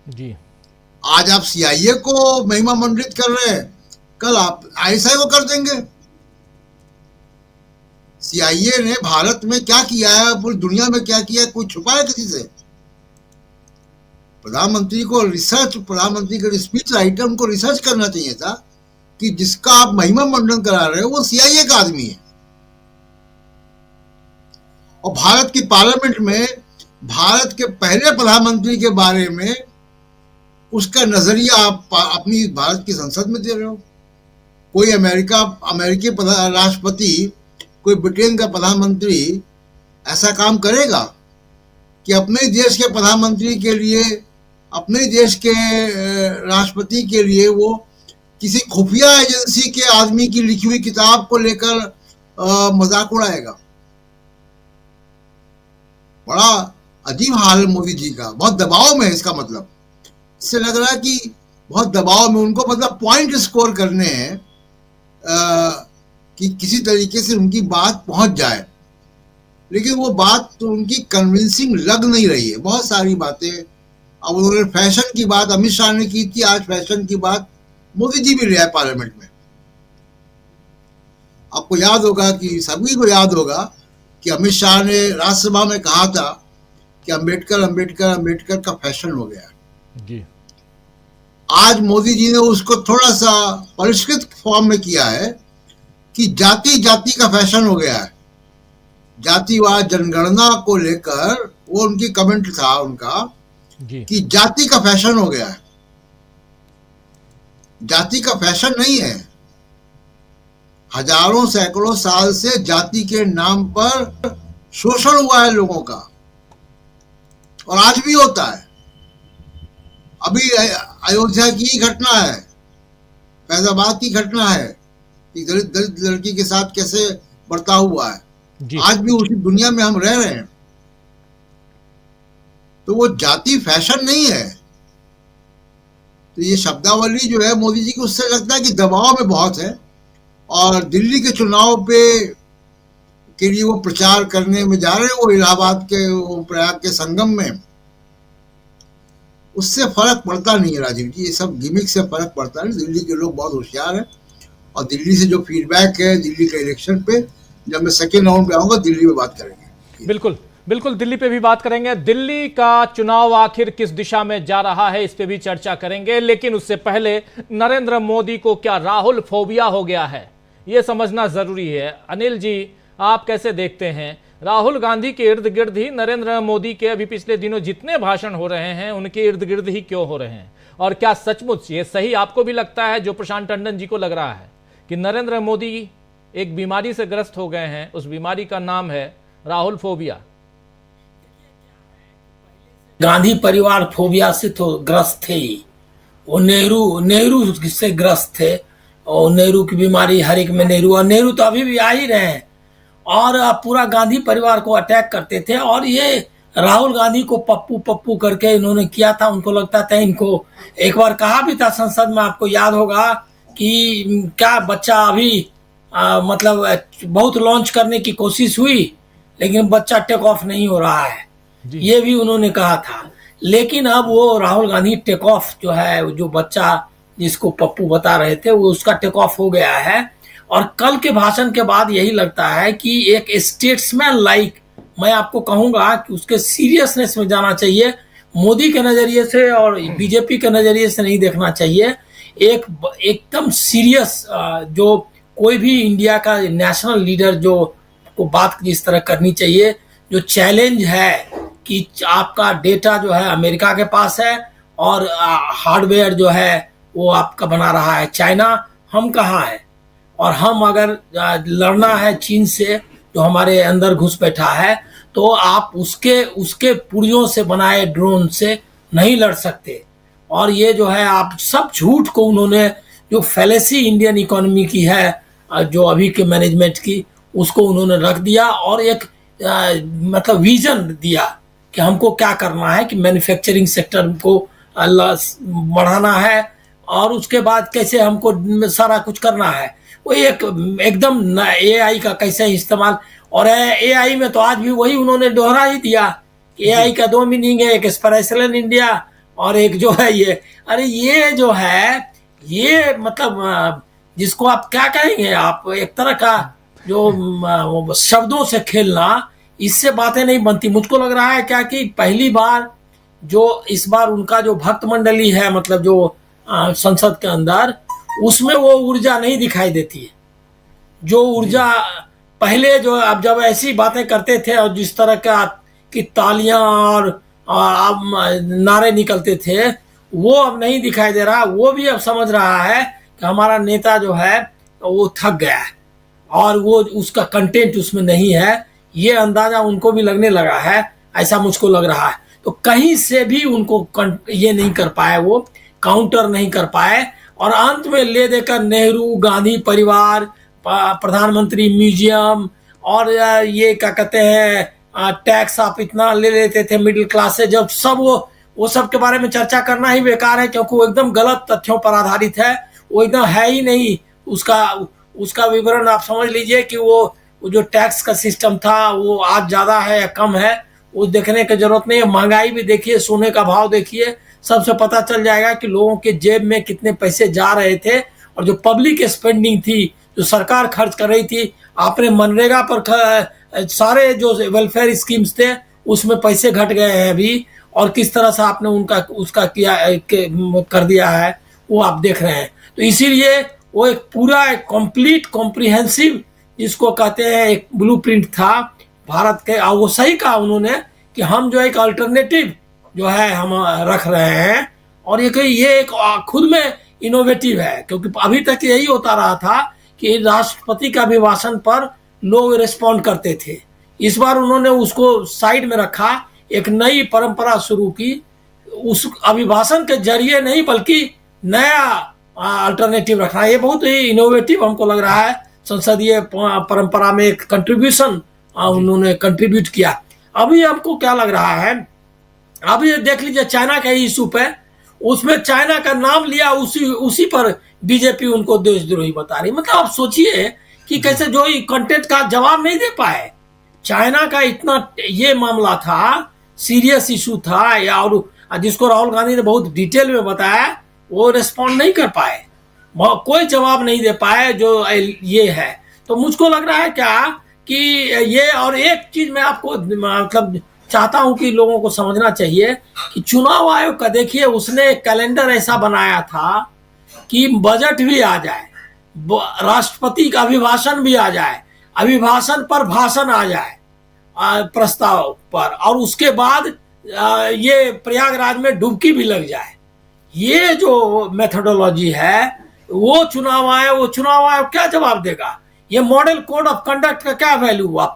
Speaker 1: जी,
Speaker 7: आज आप CIA को महिमा मंडित कर रहे हैं, कल आप ISI को कर देंगे। CIA ने भारत में क्या किया है, पूरी दुनिया में क्या किया है, कोई छुपा है किसी से? प्रधानमंत्री को रिसर्च, प्रधानमंत्री के स्पीच राइटर, उनको रिसर्च करना चाहिए था कि जिसका आप महिमा मंडन करा रहे हो वो CIA का आदमी है। और भारत की पार्लियामेंट में भारत के पहले प्रधानमंत्री के बारे में उसका नजरिया आप अपनी भारत की संसद में दे रहे हो। कोई अमेरिकी राष्ट्रपति, कोई ब्रिटेन का प्रधानमंत्री ऐसा काम करेगा कि अपने देश के प्रधानमंत्री के लिए, अपने देश के राष्ट्रपति के लिए वो किसी खुफिया एजेंसी के आदमी की लिखी हुई किताब को लेकर मजाक उड़ाएगा? बड़ा अजीब हाल है मोदी जी का। बहुत दबाव में है, इसका मतलब इससे लग रहा है कि बहुत दबाव में, उनको मतलब पॉइंट स्कोर करने हैं कि किसी तरीके से उनकी बात पहुंच जाए, लेकिन वो बात तो उनकी कन्विंसिंग लग नहीं रही है। बहुत सारी बातें, अब उन्होंने फैशन की बात अमित शाह ने की थी, आज फैशन की बात मोदी जी भी ले आए पार्लियामेंट में। आपको याद होगा कि सभी को याद होगा कि अमित शाह ने राज्यसभा में कहा था कि अंबेडकर का फैशन हो गया
Speaker 1: जी।
Speaker 7: आज मोदी जी ने उसको थोड़ा सा परिष्कृत फॉर्म में किया है कि जाति का फैशन हो गया है। जातिवाद, जनगणना को लेकर वो उनकी कमेंट था उनका
Speaker 1: जी।
Speaker 7: कि जाति का फैशन हो गया है। जाति का फैशन नहीं है। हजारों सैकड़ों साल से जाति के नाम पर शोषण हुआ है लोगों का, और आज भी होता है। अभी अयोध्या की घटना है, फैजाबाद की घटना है कि दलित लड़की के साथ कैसे बर्ताव हुआ है। आज भी उसी दुनिया में हम रह रहे हैं। तो वो जाति फैशन नहीं है। तो ये शब्दावली जो है मोदी जी की, उससे लगता है कि दबाव में बहुत है, और दिल्ली के चुनाव के लिए वो प्रचार करने में जा रहे हैं, वो इलाहाबाद के, वो प्रयाग के संगम में। उससे फर्क पड़ता नहीं है राजीव जी, ये सब गिमिक से फर्क पड़ता नहीं। दिल्ली के लोग बहुत होशियार हैं, और दिल्ली से जो फीडबैक है दिल्ली के इलेक्शन पे, जब मैं सेकेंड राउंड पे आऊंगा दिल्ली में बात करेंगे।
Speaker 1: बिल्कुल बिल्कुल, दिल्ली पे भी बात करेंगे। दिल्ली का चुनाव आखिर किस दिशा में जा रहा है, इस पे भी चर्चा करेंगे। लेकिन उससे पहले नरेंद्र मोदी को क्या राहुल फोबिया हो गया है, ये समझना जरूरी है। अनिल जी, आप कैसे देखते हैं? राहुल गांधी के इर्द गिर्द ही नरेंद्र मोदी के अभी पिछले दिनों जितने भाषण हो रहे हैं, उनके इर्द गिर्द ही क्यों हो रहे हैं? और क्या सचमुच ये सही आपको भी लगता है, जो प्रशांत टंडन जी को लग रहा है, कि नरेंद्र मोदी एक बीमारी से ग्रस्त हो गए हैं? उस बीमारी का नाम है राहुल फोबिया।
Speaker 8: गांधी परिवार फोबिया से तो ग्रस्त थे ही। वो नेहरू से ग्रस्त थे, और नेहरू की बीमारी, हर एक में नेहरू, और नेहरू तो अभी भी आ ही रहे हैं, और पूरा गांधी परिवार को अटैक करते थे। और ये राहुल गांधी को पप्पू पप्पू करके इन्होंने किया था। उनको लगता था, इनको एक बार कहा भी था संसद में, आपको याद होगा, कि क्या बच्चा अभी मतलब बहुत लॉन्च करने की कोशिश हुई, लेकिन बच्चा टेक ऑफ नहीं हो रहा है, ये भी उन्होंने कहा था। लेकिन अब वो राहुल गांधी टेक ऑफ जो है, जो बच्चा जिसको पप्पू बता रहे थे, वो उसका टेक ऑफ हो गया है। और कल के भाषण के बाद यही लगता है कि एक स्टेट्समैन लाइक, मैं आपको कहूंगा कि उसके सीरियसनेस में जाना चाहिए। मोदी के नजरिए से और बीजेपी के नजरिए से नहीं देखना चाहिए। एकदम सीरियस, जो कोई भी इंडिया का नेशनल लीडर जो को बात जिस तरह करनी चाहिए, जो चैलेंज है कि आपका डेटा जो है अमेरिका के पास है, और हार्डवेयर जो है वो आपका बना रहा है चाइना, हम कहाँ है? और हम अगर लड़ना है चीन से, जो हमारे अंदर घुस बैठा है, तो आप उसके पुर्जों से बनाए ड्रोन से नहीं लड़ सकते। और ये जो है आप सब झूठ को उन्होंने जो फैलेसी इंडियन इकोनॉमी की है जो अभी के मैनेजमेंट की, उसको उन्होंने रख दिया और एक मतलब विजन दिया कि हमको क्या करना है, कि मैन्युफैक्चरिंग सेक्टर को बढ़ाना है और उसके बाद कैसे हमको सारा कुछ करना है। वो एक एकदम एआई का कैसे इस्तेमाल, और एआई में तो आज भी वही उन्होंने दोहरा ही दिया। एआई का दो मीनिंग है, एक एस्पिरेशनल इंडिया और एक जो है ये। अरे ये जो है ये मतलब जिसको आप क्या कहेंगे, आप एक तरह का जो शब्दों से खेलना, इससे बातें नहीं बनती। मुझको लग रहा है क्या कि पहली बार जो इस बार उनका जो भक्त मंडली है, मतलब जो संसद के अंदर, उसमें वो ऊर्जा नहीं दिखाई देती है जो ऊर्जा पहले जो अब जब ऐसी बातें करते थे और जिस तरह का की तालियां और नारे निकलते थे, वो अब नहीं दिखाई दे रहा। वो भी अब समझ रहा है कि हमारा नेता जो है वो थक गया है और वो उसका कंटेंट उसमें नहीं है, ये अंदाजा उनको भी लगने लगा है, ऐसा मुझको लग रहा है। तो कहीं से भी उनको ये नहीं कर पाए, वो काउंटर नहीं कर पाए और अंत में ले देकर नेहरू गांधी परिवार, प्रधानमंत्री म्यूजियम और ये क्या कहते हैं टैक्स आप इतना ले लेते थे मिडिल क्लास से, जब सब वो सब के बारे में चर्चा करना ही बेकार है, क्योंकि वो एकदम गलत तथ्यों पर आधारित है, वो एकदम है ही नहीं। उसका विवरण आप समझ लीजिए कि वो जो टैक्स का सिस्टम था वो आज ज्यादा है या कम है, वो देखने की जरूरत नहीं है। महंगाई भी देखिए, सोने का भाव देखिए, सबसे पता चल जाएगा कि लोगों के जेब में कितने पैसे जा रहे थे। और जो पब्लिक स्पेंडिंग थी, जो सरकार खर्च कर रही थी, आपने मनरेगा पर सारे जो वेलफेयर स्कीम्स थे उसमें पैसे घट गए हैं अभी, और किस तरह से आपने उसका किया कर दिया है वो आप देख रहे हैं। तो इसीलिए वो एक पूरा एक कंप्लीट कॉम्प्रिहेंसिव जिसको कहते हैं एक ब्लूप्रिंट था भारत के, वो सही कहा उन्होंने कि हम जो एक अल्टरनेटिव जो है हम रख रहे हैं। और ये एक खुद में इनोवेटिव है, क्योंकि अभी तक यही होता रहा था कि राष्ट्रपति का अभिभाषण पर लोग रिस्पॉन्ड करते थे। इस बार उन्होंने उसको साइड में रखा, एक नई परंपरा शुरू की, उस अभिभाषण के जरिए नहीं बल्कि नया अल्टरनेटिव रखना। ये बहुत ही इनोवेटिव हमको लग रहा है, संसदीय परंपरा में एक कंट्रीब्यूशन उन्होंने कंट्रीब्यूट किया। अभी हमको क्या लग रहा है, अभी देख लीजिए चाइना के इशू पे, उसमें चाइना का नाम लिया, उसी पर बीजेपी उनको देशद्रोही बता रही। मतलब आप सोचिए कि कैसे जो कंटेंट का जवाब नहीं दे पाए। चाइना का इतना ये मामला था, सीरियस इशू था, या और जिसको राहुल गांधी ने बहुत डिटेल में बताया, वो रिस्पॉन्ड नहीं कर पाए, कोई जवाब नहीं दे पाए जो ये है। तो मुझको लग रहा है क्या कि ये, और एक चीज मैं आपको मतलब चाहता हूं कि लोगों को समझना चाहिए कि चुनाव आयोग का देखिए, उसने कैलेंडर ऐसा बनाया था कि बजट भी आ जाए, राष्ट्रपति का अभिभाषण भी आ जाए, अभिभाषण पर भाषण आ जाए प्रस्ताव पर, और उसके बाद ये प्रयागराज में डुबकी भी लग जाए। ये जो मेथोडोलॉजी है वो चुनाव आयोग क्या जवाब देगा? ये मॉडल कोड ऑफ कंडक्ट का क्या वैल्यू हुआ?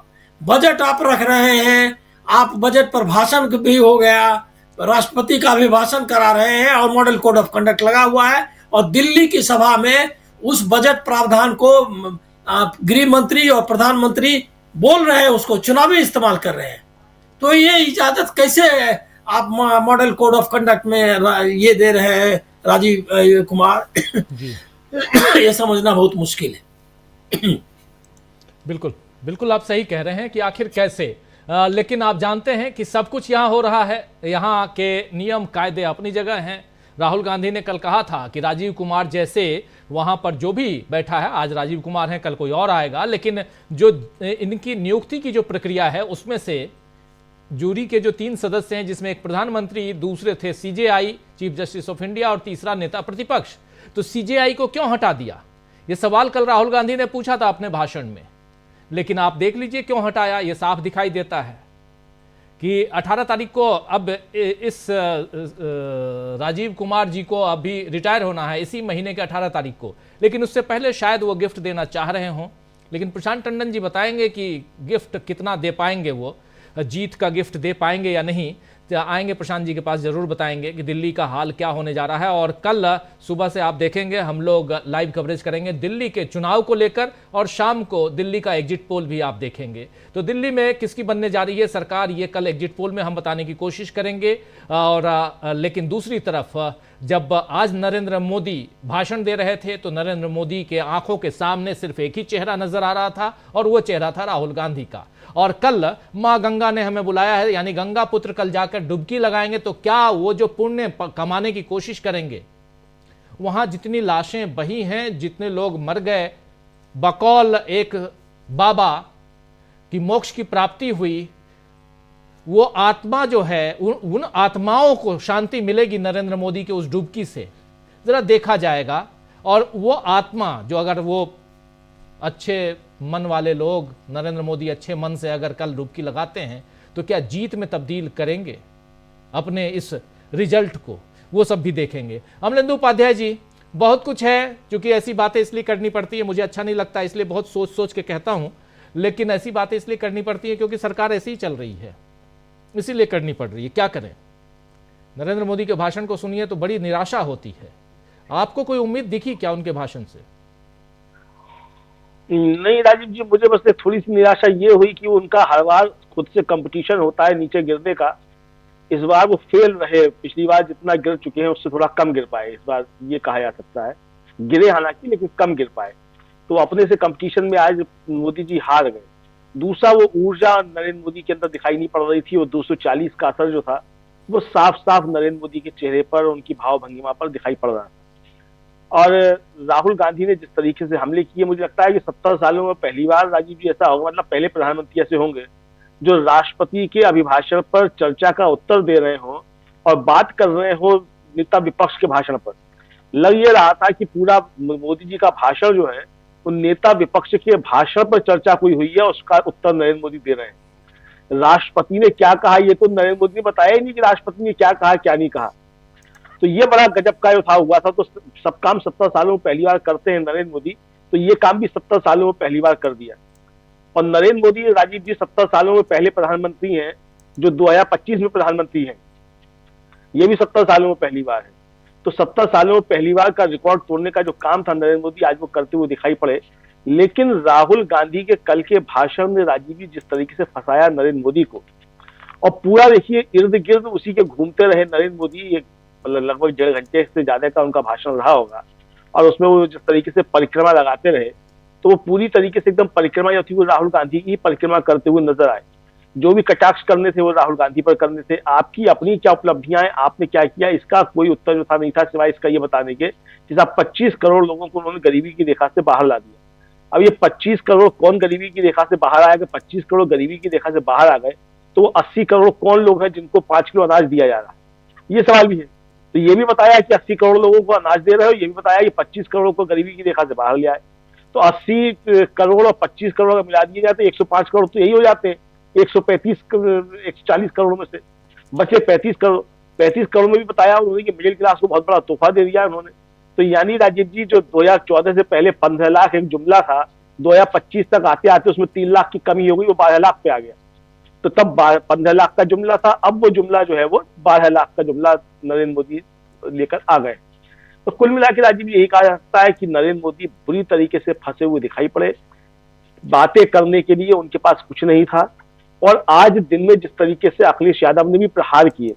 Speaker 8: बजट आप रख रहे हैं, आप बजट पर भाषण भी हो गया, राष्ट्रपति का अभिभाषण करा रहे हैं और मॉडल कोड ऑफ कंडक्ट लगा हुआ है, और दिल्ली की सभा में उस बजट प्रावधान को गृह मंत्री और प्रधानमंत्री बोल रहे हैं, उसको चुनावी इस्तेमाल कर रहे हैं। तो ये इजाजत कैसे आप मॉडल कोड ऑफ कंडक्ट में ये दे रहे हैं राजीव कुमार जी। ये समझना बहुत मुश्किल है।
Speaker 1: बिल्कुल बिल्कुल आप सही कह रहे हैं कि आखिर कैसे, लेकिन आप जानते हैं कि सब कुछ यहाँ हो रहा है, यहाँ के नियम कायदे अपनी जगह हैं। राहुल गांधी ने कल कहा था कि राजीव कुमार जैसे वहाँ पर जो भी बैठा है, आज राजीव कुमार हैं, कल कोई और आएगा, लेकिन जो इनकी नियुक्ति की जो प्रक्रिया है उसमें से जूरी के जो 3 सदस्य हैं, जिसमें एक प्रधानमंत्री, दूसरे थे CJI chief justice of India और तीसरा नेता प्रतिपक्ष, तो सीजेआई को क्यों हटा दिया? ये सवाल कल राहुल गांधी ने पूछा था अपने भाषण में, लेकिन आप देख लीजिए क्यों हटाया। ये साफ दिखाई देता है कि 18 तारीख को अब इस राजीव कुमार जी को अभी रिटायर होना है, इसी महीने के 18 तारीख को, लेकिन उससे पहले शायद वो गिफ्ट देना चाह रहे हों। लेकिन प्रशांत टंडन जी बताएंगे कि गिफ्ट कितना दे पाएंगे, वो जीत का गिफ्ट दे पाएंगे या नहीं। आएंगे प्रशांत जी के पास, जरूर बताएंगे कि दिल्ली का हाल क्या होने जा रहा है। और कल सुबह से आप देखेंगे हम लोग लाइव कवरेज करेंगे दिल्ली के चुनाव को लेकर, और शाम को दिल्ली का एग्जिट पोल भी आप देखेंगे। तो दिल्ली में किसकी बनने जा रही है सरकार, ये कल एग्जिट पोल में हम बताने की कोशिश करेंगे। और लेकिन दूसरी तरफ जब आज नरेंद्र मोदी भाषण दे रहे थे तो नरेंद्र मोदी के आंखों के सामने सिर्फ एक ही चेहरा नजर आ रहा था, और वो चेहरा था राहुल गांधी का। और कल मां गंगा ने हमें बुलाया है, यानी गंगा पुत्र कल जाकर डुबकी लगाएंगे, तो क्या वो जो पुण्य कमाने की कोशिश करेंगे, वहां जितनी लाशें बही हैं, जितने लोग मर गए, बकौल एक बाबा की मोक्ष की प्राप्ति हुई, वो आत्मा जो है उन आत्माओं को शांति मिलेगी नरेंद्र मोदी के उस डुबकी से, जरा देखा जाएगा। और वो आत्मा जो, अगर वो अच्छे मन वाले लोग, नरेंद्र मोदी अच्छे मन से अगर कल डुबकी लगाते हैं तो क्या जीत में तब्दील करेंगे अपने इस रिजल्ट को, वो सब भी देखेंगे। अमलेंदु उपाध्याय जी, बहुत कुछ है, क्योंकि ऐसी बातें इसलिए करनी पड़ती है, मुझे अच्छा नहीं लगता इसलिए बहुत सोच सोच के कहता हूं, लेकिन ऐसी बातें इसलिए करनी पड़ती है क्योंकि सरकार ऐसी ही चल रही है, इसीलिए करनी पड़ रही है। क्या करें, नरेंद्र मोदी के भाषण को सुनिए तो बड़ी निराशा होती है। आपको कोई उम्मीद दिखी क्या उनके भाषण से?
Speaker 9: नहीं राजीव जी, मुझे बस थोड़ी सी निराशा ये हुई कि उनका हर बार खुद से कंपटीशन होता है नीचे गिरने का, इस बार वो फेल रहे। पिछली बार जितना गिर चुके हैं उससे थोड़ा कम गिर पाए, इस बार ये कहा जा सकता है। गिरे हालांकि, लेकिन कम गिर पाए, तो अपने से कंपटीशन में आज मोदी जी हार गए। दूसरा, वो ऊर्जा नरेंद्र मोदी के अंदर दिखाई नहीं पड़ रही थी, वो 240 का असर जो था वो साफ साफ नरेंद्र मोदी के चेहरे पर, उनकी भाव भंगिमा पर दिखाई पड़ रहा था। और राहुल गांधी ने जिस तरीके से हमले किए, मुझे लगता है कि 70 सालों में पहली बार राजीव जी ऐसा होगा, मतलब पहले प्रधानमंत्री ऐसे होंगे जो राष्ट्रपति के अभिभाषण पर चर्चा का उत्तर दे रहे हो और बात कर रहे हो नेता विपक्ष के भाषण पर। लग ये रहा था कि पूरा मोदी जी का भाषण जो है वो नेता विपक्ष के भाषण पर चर्चा हुई है, उसका उत्तर नरेंद्र मोदी दे रहे हैं। राष्ट्रपति ने क्या कहा ये तो नरेंद्र मोदी ने बताया ही नहीं कि राष्ट्रपति ने क्या कहा क्या नहीं कहा। तो ये बड़ा गजब का हुआ था। तो सब काम 70 सालों में पहली बार करते हैं नरेंद्र मोदी, तो ये काम भी 70 सालों में पहली बार कर दिया। और नरेंद्र मोदी राजीव जी 70 सालों में पहले प्रधानमंत्री हैं जो 2025 में प्रधानमंत्री हैं, ये भी 70 सालों में पहली बार है। तो 70 सालों में पहली बार का रिकॉर्ड तोड़ने का जो काम था नरेंद्र मोदी, आज वो करते हुए दिखाई पड़े। लेकिन राहुल गांधी के कल के भाषण ने राजीव जी जिस तरीके से फंसाया नरेंद्र मोदी को, और पूरा देखिए इर्द गिर्द उसी के घूमते रहे नरेंद्र मोदी, मतलब लगभग 1.5 घंटे से ज्यादा का उनका भाषण रहा होगा। और उसमें वो जिस तरीके से परिक्रमा लगाते रहे, तो वो पूरी तरीके से एकदम परिक्रमा जो थी वो राहुल गांधी की परिक्रमा करते हुए नजर आए। जो भी कटाक्ष करने थे वो राहुल गांधी पर करने थे। आपकी अपनी क्या उपलब्धियां हैं, आपने क्या किया, इसका कोई उत्तर जो था नहीं था, सिवाय इसका ये बताने के कि 25 करोड़ लोगों को उन्होंने गरीबी की रेखा से बाहर ला दिया। अब ये 25 करोड़ कौन गरीबी की रेखा से बाहर आया? 25 करोड़ गरीबी की रेखा से बाहर आ गए तो वो 80 करोड़ कौन लोग हैं जिनको 5 किलो अनाज दिया जा रहा है? ये सवाल भी है। तो ये भी बताया कि 80 करोड़ लोगों को अनाज दे रहे हो, ये भी बताया कि 25 करोड़ को गरीबी की रेखा से बाहर ले आए। तो 80 करोड़ और 25 करोड़ अगर मिला दिए जाते 105 करोड़ तो यही हो जाते हैं। 140 करोड़ में से बचे 35 करोड़। 35 करोड़ में भी बताया उन्होंने कि मिडिल क्लास को बहुत बड़ा तोहफा दे दिया उन्होंने। तो यानी राजीव जी जो 2014 से पहले 15 लाख एक जुमला था, 2025 तक आते आते उसमें 3 लाख की कमी हो गई, वो 12 लाख पे आ गया। तो तब 15 लाख का जुमला था, अब वो जुमला जो है वो 12 लाख का जुमला नरेंद्र मोदी लेकर आ गए। तो कुल मिलाकर राजीव यही कहा जा सकता है कि नरेंद्र मोदी बुरी तरीके से फंसे हुए दिखाई पड़े। बातें करने के लिए उनके पास कुछ नहीं था। और आज दिन में जिस तरीके से अखिलेश यादव ने भी प्रहार किए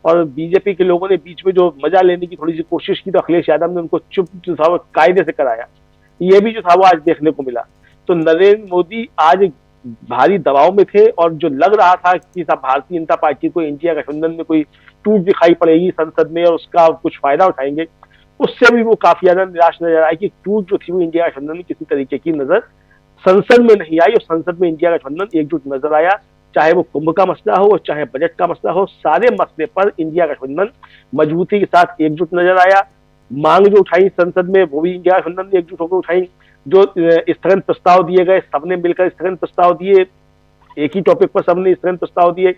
Speaker 9: और बीजेपी के लोगों ने बीच में जो मजा लेने की थोड़ी सी कोशिश की, तो अखिलेश यादव ने उनको चुप जो था वो कायदे से कराया, ये भी जो था वो आज देखने को मिला। तो नरेंद्र मोदी आज भारी दबाव में थे और जो लग रहा था कि भारतीय जनता पार्टी को इंडिया गठबंधन में कोई टूट दिखाई पड़ेगी संसद में और उसका कुछ फायदा उठाएंगे, उससे भी वो काफी ज्यादा निराश नजर आए कि टूट जो थी वो इंडिया गठबंधन में किसी तरीके की नजर संसद में नहीं आई। और संसद में इंडिया गठबंधन एकजुट नजर आया, चाहे वो कुंभ का मसला हो, चाहे बजट का मसला हो, सारे मसले पर इंडिया गठबंधन मजबूती के साथ एकजुट नजर आया। मांग जो उठाई संसद में वो भी इंडिया गठबंधन ने एकजुट होकर उठाई। जो स्थगन प्रस्ताव दिए गए सबने मिलकर स्थगन प्रस्ताव दिए, एक ही टॉपिक पर सबने स्थगन प्रस्ताव दिए।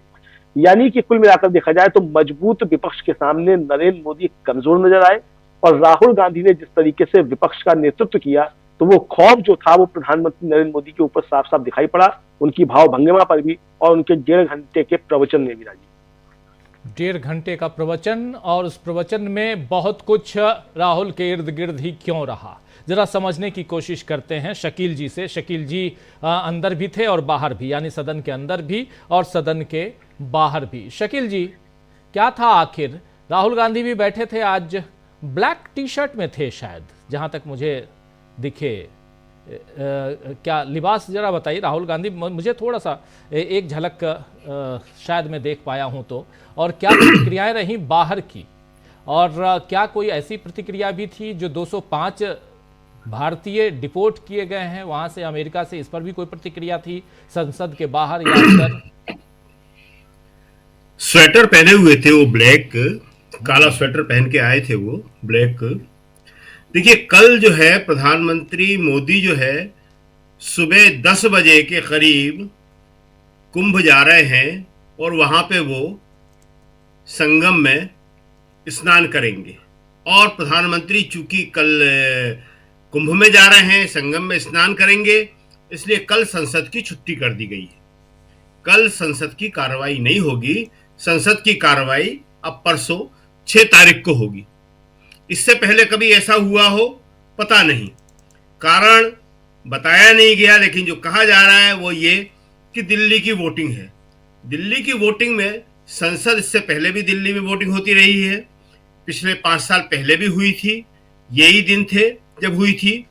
Speaker 9: यानी कि कुल मिलाकर देखा जाए तो मजबूत विपक्ष के सामने नरेंद्र मोदी कमजोर नजर आए। और राहुल गांधी ने जिस तरीके से विपक्ष का नेतृत्व किया, तो वो खौफ जो था वो प्रधानमंत्री नरेंद्र मोदी के ऊपर साफ साफ दिखाई पड़ा, उनकी भाव भंगिमा पर भी और उनके 1.5 घंटे के प्रवचन में भी। राजीव
Speaker 1: 1.5 घंटे का प्रवचन, और उस प्रवचन में बहुत कुछ राहुल के इर्द गिर्द ही क्यों रहा, जरा समझने की कोशिश करते हैं शकील जी से। शकील जी अंदर भी थे और बाहर भी, यानी सदन के अंदर भी और सदन के बाहर भी। शकील जी, क्या था आखिर? राहुल गांधी भी बैठे थे, आज ब्लैक टी शर्ट में थे शायद, जहां तक मुझे दिखे। क्या लिबास जरा बताइए। राहुल गांधी, मुझे थोड़ा सा एक झलक शायद मैं देख पाया हूं तो, और क्या प्रतिक्रियाएं रही बाहर की, और क्या कोई ऐसी प्रतिक्रिया भी थी जो 205 भारतीय डिपोर्ट किए गए हैं वहां से, अमेरिका से, इस पर भी कोई प्रतिक्रिया थी संसद के बाहर या अंदर?
Speaker 6: स्वेटर पहने हुए थे वो, ब्लैक, काला स्वेटर पहन के आए थे वो, ब्लैक। देखिए, कल जो है प्रधानमंत्री मोदी जो है सुबह 10 बजे के करीब कुंभ जा रहे हैं, और वहां पे वो संगम में स्नान करेंगे। और प्रधानमंत्री चूंकि कल कुंभ में जा रहे हैं, संगम में स्नान करेंगे, इसलिए कल संसद की छुट्टी कर दी गई है। कल संसद की कार्रवाई नहीं होगी। संसद की कार्रवाई अब परसों 6 तारीख को होगी। इससे पहले कभी ऐसा हुआ हो पता नहीं, कारण बताया नहीं गया, लेकिन जो कहा जा रहा है वो ये कि दिल्ली की वोटिंग है। दिल्ली की वोटिंग में संसद, इससे पहले भी दिल्ली में वोटिंग होती रही है, पिछले 5 साल पहले भी हुई थी। यही दिन थे जब हुई थी।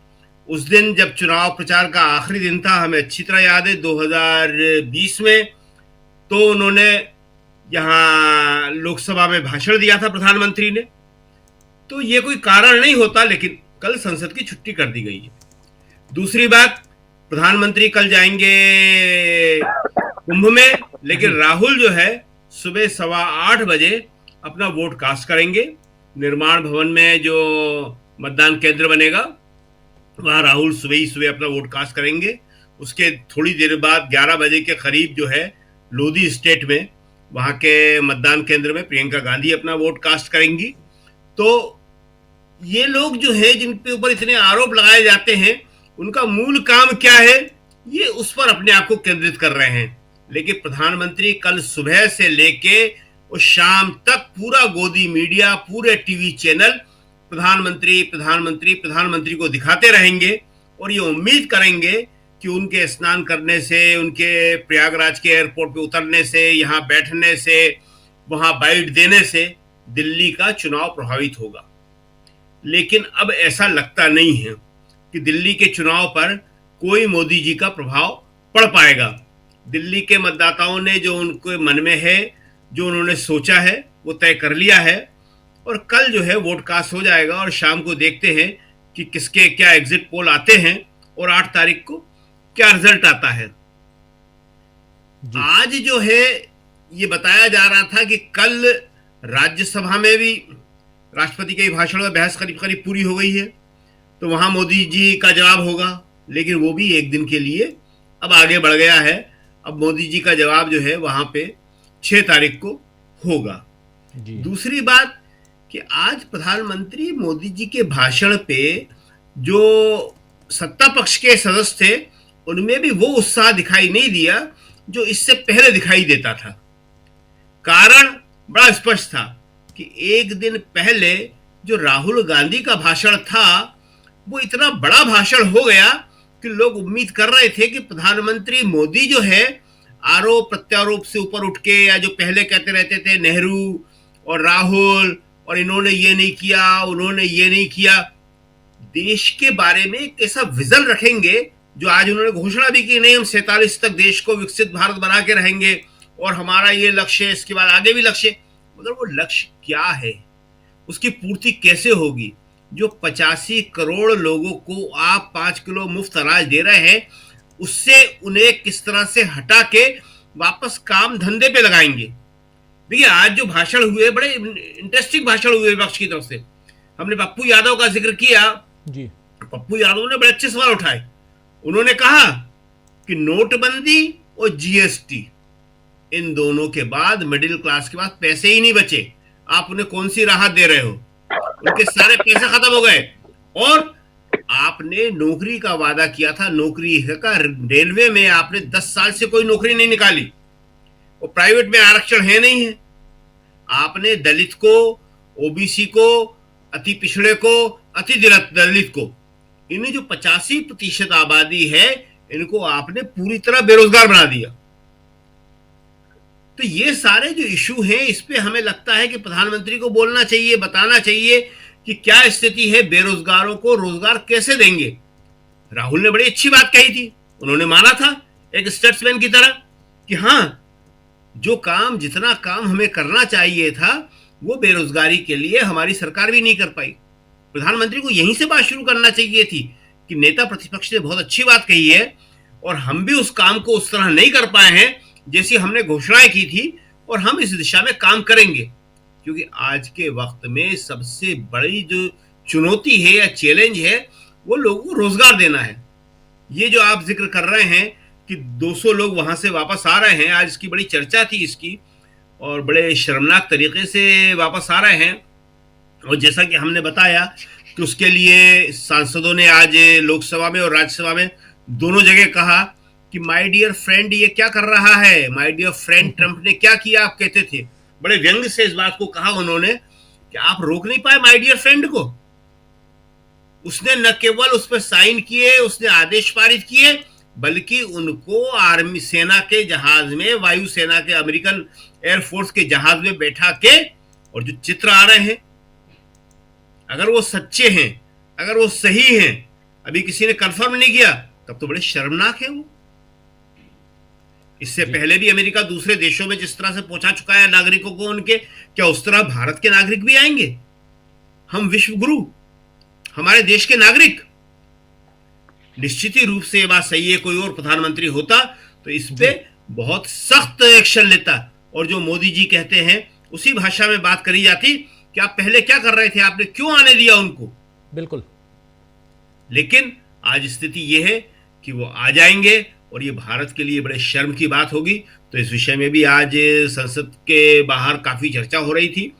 Speaker 6: उस दिन जब चुनाव प्रचार का आखिरी दिन था, हमें अच्छी तरह याद है, 2020 में, तो उन्होंने यहाँ लोकसभा में भाषण दिया था प्रधानमंत्री ने। तो ये कोई कारण नहीं होता, लेकिन कल संसद की छुट्टी कर दी गई है। दूसरी बात, प्रधानमंत्री कल जाएंगे कुंभ में, लेकिन राहुल जो है सुबह 8:15 बजे अपना वोट कास्ट करेंगे। निर्माण भवन में जो मतदान केंद्र बनेगा वहां राहुल सुबह ही सुबह अपना वोट कास्ट करेंगे। उसके थोड़ी देर बाद 11 बजे के करीब जो है लोधी स्टेट में, वहां के मतदान केंद्र में प्रियंका गांधी अपना वोट कास्ट करेंगी। तो ये लोग जो है जिन पे ऊपर इतने आरोप लगाए जाते हैं, उनका मूल काम क्या है, ये उस पर अपने आप को केंद्रित कर रहे हैं। लेकिन प्रधानमंत्री कल सुबह से लेके और शाम तक पूरा गोदी मीडिया, पूरे टीवी चैनल प्रधानमंत्री प्रधानमंत्री प्रधानमंत्री को दिखाते रहेंगे, और ये उम्मीद करेंगे कि उनके स्नान करने से, उनके प्रयागराज के एयरपोर्ट पे उतरने से, यहाँ बैठने से, वहां बाइट देने से दिल्ली का चुनाव प्रभावित होगा। लेकिन अब ऐसा लगता नहीं है कि दिल्ली के चुनाव पर कोई मोदी जी का प्रभाव पड़ पाएगा। दिल्ली के मतदाताओं ने जो उनके मन में है, जो उन्होंने सोचा है, वो तय कर लिया है, और कल जो है वोट कास्ट हो जाएगा। और शाम को देखते हैं कि किसके क्या एग्जिट पोल आते हैं, और 8 तारीख को क्या रिजल्ट आता है। आज जो है ये बताया जा रहा था कि कल राज्यसभा में भी राष्ट्रपति के भाषण में बहस करीब करीब पूरी हो गई है, तो वहां मोदी जी का जवाब होगा, लेकिन वो भी एक दिन के लिए अब आगे बढ़ गया है। अब मोदी जी का जवाब जो है वहां पे 6 तारीख को होगा। दूसरी बात कि आज प्रधानमंत्री मोदी जी के भाषण पे जो सत्ता पक्ष के सदस्य थे, उनमें भी वो उत्साह दिखाई नहीं दिया जो इससे पहले दिखाई देता था। कारण बड़ा स्पष्ट था कि एक दिन पहले जो राहुल गांधी का भाषण था, वो इतना बड़ा भाषण हो गया कि लोग उम्मीद कर रहे थे कि प्रधानमंत्री मोदी जो है आरोप प्रत्यारोप से ऊपर उठ के, या जो पहले कहते रहते थे नेहरू और राहुल और इन्होंने ये नहीं किया, उन्होंने ये नहीं किया, देश के बारे में एक ऐसा विजन रखेंगे, जो आज उन्होंने घोषणा भी की, नहीं हम 47 तक देश को विकसित भारत बना के रहेंगे और हमारा ये लक्ष्य है, इसके बाद आगे भी लक्ष्य। मगर वो लक्ष्य क्या है, उसकी पूर्ति कैसे होगी? जो 85 करोड़ लोगों को आप 5 किलो मुफ्त अनाज दे रहे हैं, उससे उन्हें किस तरह से हटा के वापस काम धंधे पे लगाएंगे? देखिए, आज जो भाषण हुए, बड़े इंटरेस्टिंग भाषण हुए विपक्ष की तरफ से। हमने पप्पू यादव का जिक्र किया जी। पप्पू यादव ने बड़े अच्छे सवाल उठाए। उन्होंने कहा कि नोटबंदी और जीएसटी, इन दोनों के बाद मिडिल क्लास के पास पैसे ही नहीं बचे। आप उन्हें कौन सी राहत दे रहे हो? उनके सारे पैसे खत्म हो गए। और आपने नौकरी का वादा किया था, नौकरी का, रेलवे में आपने 10 साल से कोई नौकरी नहीं निकाली, और प्राइवेट में आरक्षण है नहीं है। आपने दलित को, ओबीसी को, अति पिछड़े को, अति दलित को, इन्हें जो 85% आबादी है, इनको आपने पूरी तरह बेरोजगार बना दिया। तो ये सारे जो इशू हैं, इस पे हमें लगता है कि प्रधानमंत्री को बोलना चाहिए, बताना चाहिए कि क्या स्थिति है, बेरोजगारों को रोजगार कैसे देंगे। राहुल ने बड़ी अच्छी बात कही थी, उन्होंने माना था एक स्टेट्समैन की तरह कि हाँ, जो काम, जितना काम हमें करना चाहिए था, वो बेरोजगारी के लिए हमारी सरकार भी नहीं कर पाई। प्रधानमंत्री को यहीं से बात शुरू करना चाहिए थी कि नेता प्रतिपक्ष ने बहुत अच्छी बात कही है और हम भी उस काम को उस तरह नहीं कर पाए हैं जैसी हमने घोषणाएं की थी, और हम इस दिशा में काम करेंगे। क्योंकि आज के वक्त में सबसे बड़ी जो चुनौती है या चैलेंज है, वो लोगों को रोजगार देना है। ये जो आप जिक्र कर रहे हैं कि 200 लोग वहां से वापस आ रहे हैं, आज इसकी बड़ी चर्चा थी इसकी, और बड़े शर्मनाक तरीके से वापस आ रहे हैं। और जैसा कि हमने बताया कि उसके लिए सांसदों ने आज लोकसभा में और राज्यसभा में दोनों जगह कहा कि माय डियर फ्रेंड ये क्या कर रहा है, माय डियर फ्रेंड ट्रंप ने क्या किया, आप कहते थे। बड़े व्यंग्य से इस बात को कहा उन्होंने कि आप रोक नहीं पाए माय डियर फ्रेंड को। उसने न केवल उस पर साइन किए, उसने आदेश पारित किए, बल्कि उनको आर्मी सेना के जहाज में, वायुसेना के, अमेरिकन एयरफोर्स के जहाज में बैठा के, और जो चित्र आ रहे हैं, अगर वो सच्चे हैं, अगर वो सही हैं, अभी किसी ने कंफर्म नहीं किया, तब तो बड़े शर्मनाक है वो। इससे पहले भी अमेरिका दूसरे देशों में जिस तरह से पहुंचा चुका है नागरिकों को उनके, क्या उस तरह भारत के नागरिक भी आएंगे? हम विश्व गुरु, हमारे देश के नागरिक। निश्चित ही रूप से ये बात सही है, कोई और प्रधानमंत्री होता तो इस पे बहुत सख्त एक्शन लेता, और जो मोदी जी कहते हैं उसी भाषा में बात करी जाती कि आप पहले क्या कर रहे थे, आपने क्यों आने दिया उनको।
Speaker 1: बिल्कुल।
Speaker 6: लेकिन आज स्थिति यह है कि वो आ जाएंगे, और ये भारत के लिए बड़े शर्म की बात होगी। तो इस विषय में भी आज संसद के बाहर काफी चर्चा हो रही थी,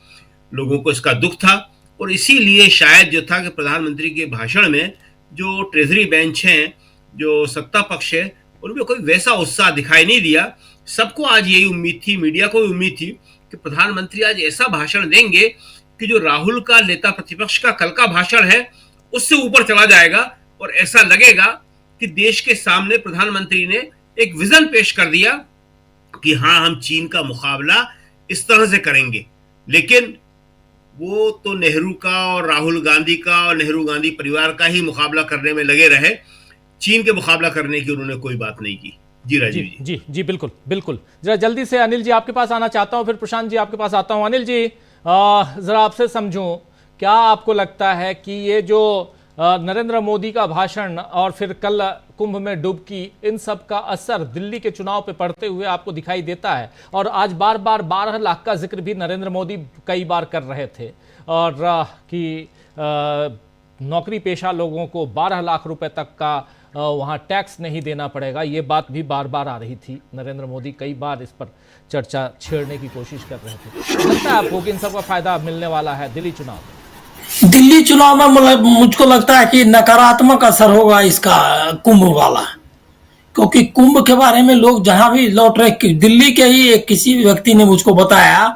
Speaker 6: लोगों को इसका दुख था, और इसीलिए शायद जो था कि प्रधानमंत्री के भाषण में जो ट्रेजरी बेंच हैं, जो सत्ता पक्ष है, उनमें कोई वैसा उत्साह दिखाई नहीं दिया। सबको आज यही उम्मीद थी, मीडिया को भी उम्मीद थी कि प्रधानमंत्री आज ऐसा भाषण देंगे कि जो राहुल का, नेता प्रतिपक्ष का कल का भाषण है, उससे ऊपर चला जाएगा, और ऐसा लगेगा कि देश के सामने प्रधानमंत्री ने एक विजन पेश कर दिया कि हाँ, हम चीन का मुकाबला इस तरह से करेंगे। लेकिन वो तो नेहरू का और राहुल गांधी का और नेहरू गांधी परिवार का ही मुकाबला करने में लगे रहे, चीन के मुकाबला करने की उन्होंने कोई बात नहीं की। जी राजीव जी।
Speaker 1: जी जी बिल्कुल बिल्कुल। जरा जल्दी से अनिल जी आपके पास आना चाहता हूं, फिर प्रशांत जी आपके पास आता हूं। अनिल जी, जरा आपसे समझूं, क्या आपको लगता है कि ये जो नरेंद्र मोदी का भाषण और फिर कल कुंभ में डुबकी, इन सब का असर दिल्ली के चुनाव पे पड़ते हुए आपको दिखाई देता है? और आज बार बार 12 लाख का जिक्र भी नरेंद्र मोदी कई बार कर रहे थे, और कि नौकरी पेशा लोगों को 12 लाख रुपए तक का वहाँ टैक्स नहीं देना पड़ेगा, ये बात भी बार बार आ रही थी। नरेंद्र मोदी कई बार इस पर चर्चा छेड़ने की कोशिश कर रहे थे। लगता है आपको कि इन सबका फायदा मिलने वाला है दिल्ली चुनाव में?
Speaker 8: दिल्ली चुनाव में मुझको लगता है कि नकारात्मक असर होगा इसका, कुंभ वाला। क्योंकि कुंभ के बारे में लोग जहां भी लौट रहे, दिल्ली के ही एक किसी व्यक्ति ने मुझको बताया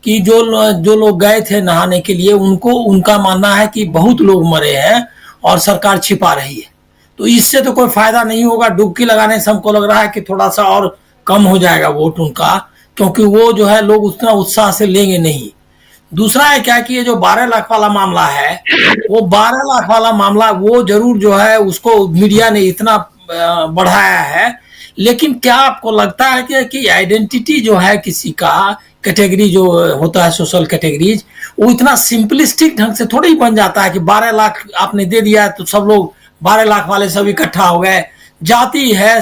Speaker 8: कि जो लोग गए थे नहाने के लिए, उनका मानना है कि बहुत लोग मरे हैं और सरकार छिपा रही है। तो इससे तो कोई फायदा नहीं होगा। डुबकी लगाने से हमको लग रहा है कि थोड़ा सा और कम हो जाएगा वोट उनका, क्योंकि वो जो है लोग उतना उत्साह से लेंगे नहीं। दूसरा है क्या कि ये जो 12 लाख वाला मामला है, वो 12 लाख वाला मामला वो जरूर जो है उसको मीडिया ने इतना बढ़ाया है, लेकिन क्या आपको लगता है कि आइडेंटिटी जो है किसी का, कैटेगरी जो होता है सोशल कैटेगरीज, वो इतना सिंपलिस्टिक ढंग से थोड़ी बन जाता है कि 12 लाख आपने दे दिया तो सब लोग 12 लाख वाले सब इकट्ठा हो गए। जाति है,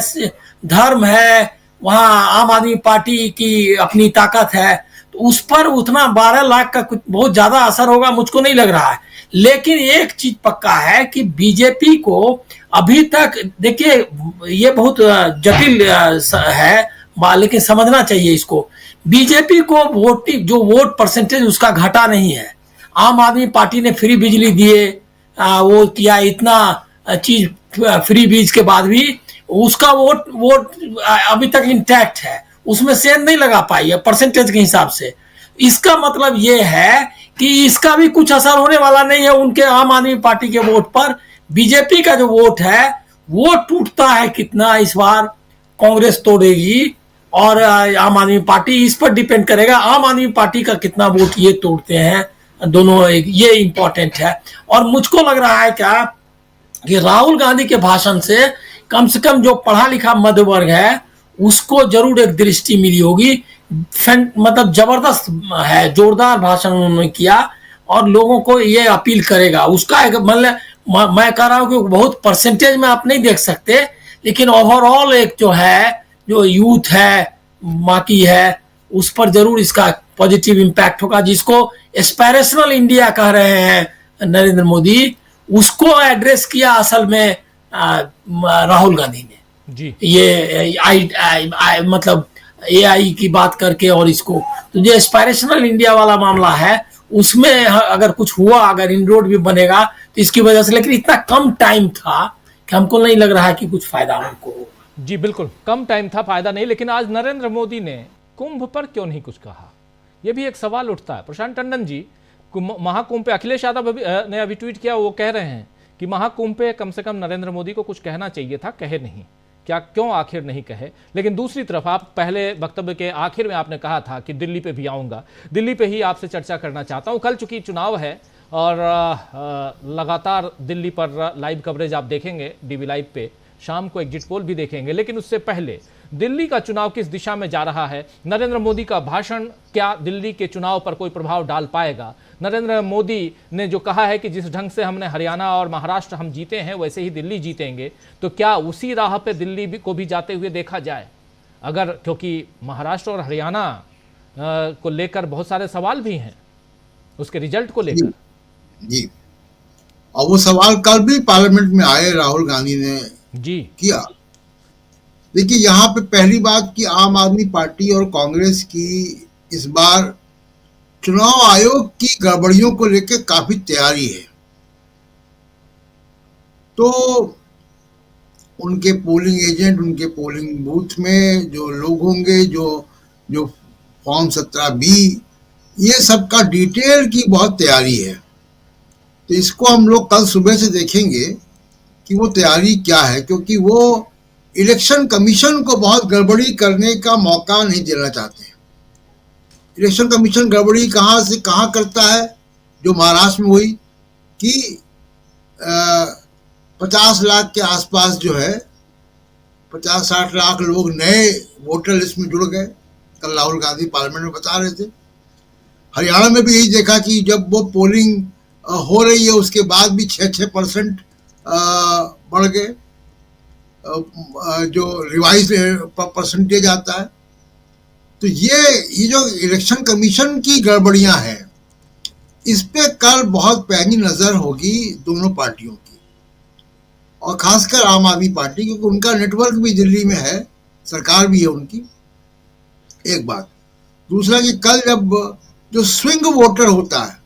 Speaker 8: धर्म है, वहाँ आम आदमी पार्टी की अपनी ताकत है, तो उस पर उतना 12 लाख का कुछ बहुत ज्यादा असर होगा मुझको नहीं लग रहा है। लेकिन एक चीज पक्का है कि बीजेपी को अभी तक, देखिए ये बहुत जटिल है, लेकिन समझना चाहिए इसको, बीजेपी को वोट परसेंटेज उसका घटा नहीं है। आम आदमी पार्टी ने फ्री बिजली दिए, वो किया, इतना चीज फ्री बीज के बाद भी उसका वोट अभी तक इंटैक्ट है, उसमें सेंध नहीं लगा पाई है परसेंटेज के हिसाब से। इसका मतलब ये है कि इसका भी कुछ असर होने वाला नहीं है उनके आम आदमी पार्टी के वोट पर। बीजेपी का जो वोट है वो टूटता है कितना इस बार कांग्रेस तोड़ेगी और आम आदमी पार्टी, इस पर डिपेंड करेगा आम आदमी पार्टी का कितना वोट ये तोड़ते हैं दोनों, ये इंपॉर्टेंट है। और मुझको लग रहा है क्या कि राहुल गांधी के भाषण से कम जो पढ़ा लिखा मध्य वर्ग है उसको जरूर एक दृष्टि मिली होगी। मतलब जबरदस्त है, जोरदार भाषण उन्होंने किया और लोगों को ये अपील करेगा उसका एक, मतलब मैं कह रहा हूं कि बहुत परसेंटेज में आप नहीं देख सकते, लेकिन ओवरऑल एक जो है, जो यूथ है बाकी है, उस पर जरूर इसका पॉजिटिव इम्पैक्ट होगा। जिसको एस्पायरेशनल इंडिया कह रहे हैं नरेंद्र मोदी, उसको एड्रेस किया असल में राहुल गांधी ने
Speaker 1: जी।
Speaker 8: ये मतलब AI की बात करके और इसको, तो जो एस्पायरेशनल इंडिया वाला मामला है उसमें अगर कुछ हुआ, अगर इन रोड भी बनेगा तो इसकी वजह से, लेकिन इतना कम टाइम था कि हमको नहीं लग रहा है कि कुछ फायदा हमको होगा।
Speaker 1: जी बिल्कुल, कम टाइम था, फायदा नहीं। लेकिन आज नरेंद्र मोदी ने कुंभ पर क्यों नहीं कुछ कहा, यह भी एक सवाल उठता है। प्रशांत टंडन जी, महाकुंभ पे अखिलेश यादव ने अभी ट्वीट किया, वो कह रहे हैं कि महाकुंभ पे कम से कम नरेंद्र मोदी को कुछ कहना चाहिए था, कहे नहीं, क्या क्यों आखिर नहीं कहे। लेकिन दूसरी तरफ आप पहले वक्तव्य के आखिर में आपने कहा था कि दिल्ली पे भी आऊंगा, दिल्ली पे ही आपसे चर्चा करना चाहता हूं। कल चूंकि चुनाव है और लगातार दिल्ली पर लाइव कवरेज आप देखेंगे डीवी लाइव पे, शाम को एग्जिट पोल भी देखेंगे, लेकिन उससे पहले दिल्ली का चुनाव किस दिशा में जा रहा है, नरेंद्र मोदी का भाषण क्या दिल्ली के चुनाव पर कोई प्रभाव डाल पाएगा। नरेंद्र मोदी ने जो कहा है कि जिस ढंग से हमने हरियाणा और महाराष्ट्र हम जीते हैं वैसे ही दिल्ली जीतेंगे, तो क्या उसी राह पे दिल्ली को भी जाते हुए देखा जाए अगर, क्योंकि महाराष्ट्र और हरियाणा को लेकर बहुत सारे सवाल भी हैं उसके रिजल्ट को लेकर।
Speaker 7: जी, और वो सवाल कल भी पार्लियामेंट में आए, राहुल गांधी ने
Speaker 1: जी
Speaker 7: किया। देखिए, यहाँ पे पहली बात कि आम आदमी पार्टी और कांग्रेस की इस बार चुनाव आयोग की गड़बड़ियों को लेकर काफी तैयारी है। तो उनके पोलिंग एजेंट, उनके पोलिंग बूथ में जो लोग होंगे, जो फॉर्म 17B, ये सब का डिटेल की बहुत तैयारी है। तो इसको हम लोग कल सुबह से देखेंगे कि वो तैयारी क्या है, क्योंकि वो इलेक्शन कमीशन को बहुत गड़बड़ी करने का मौका नहीं देना चाहते हैं। इलेक्शन कमीशन गड़बड़ी कहाँ से कहाँ करता है, जो महाराष्ट्र में हुई कि 50 लाख के आसपास जो है 50-60 लाख लोग नए वोटर लिस्ट में जुड़ गए। कल राहुल गांधी पार्लियामेंट में बता रहे थे। हरियाणा में भी यही देखा कि जब वो पोलिंग हो रही है उसके बाद भी 6% बढ़ गए, जो रिवाइज परसेंटेज आता है। तो ये जो इलेक्शन कमीशन की गड़बड़ियां हैं, इस पे कल बहुत पैनी नजर होगी दोनों पार्टियों की, और खासकर आम आदमी पार्टी, क्योंकि उनका नेटवर्क भी दिल्ली में है, सरकार भी है उनकी। एक बात। दूसरा कि कल जब जो स्विंग वोटर होता है,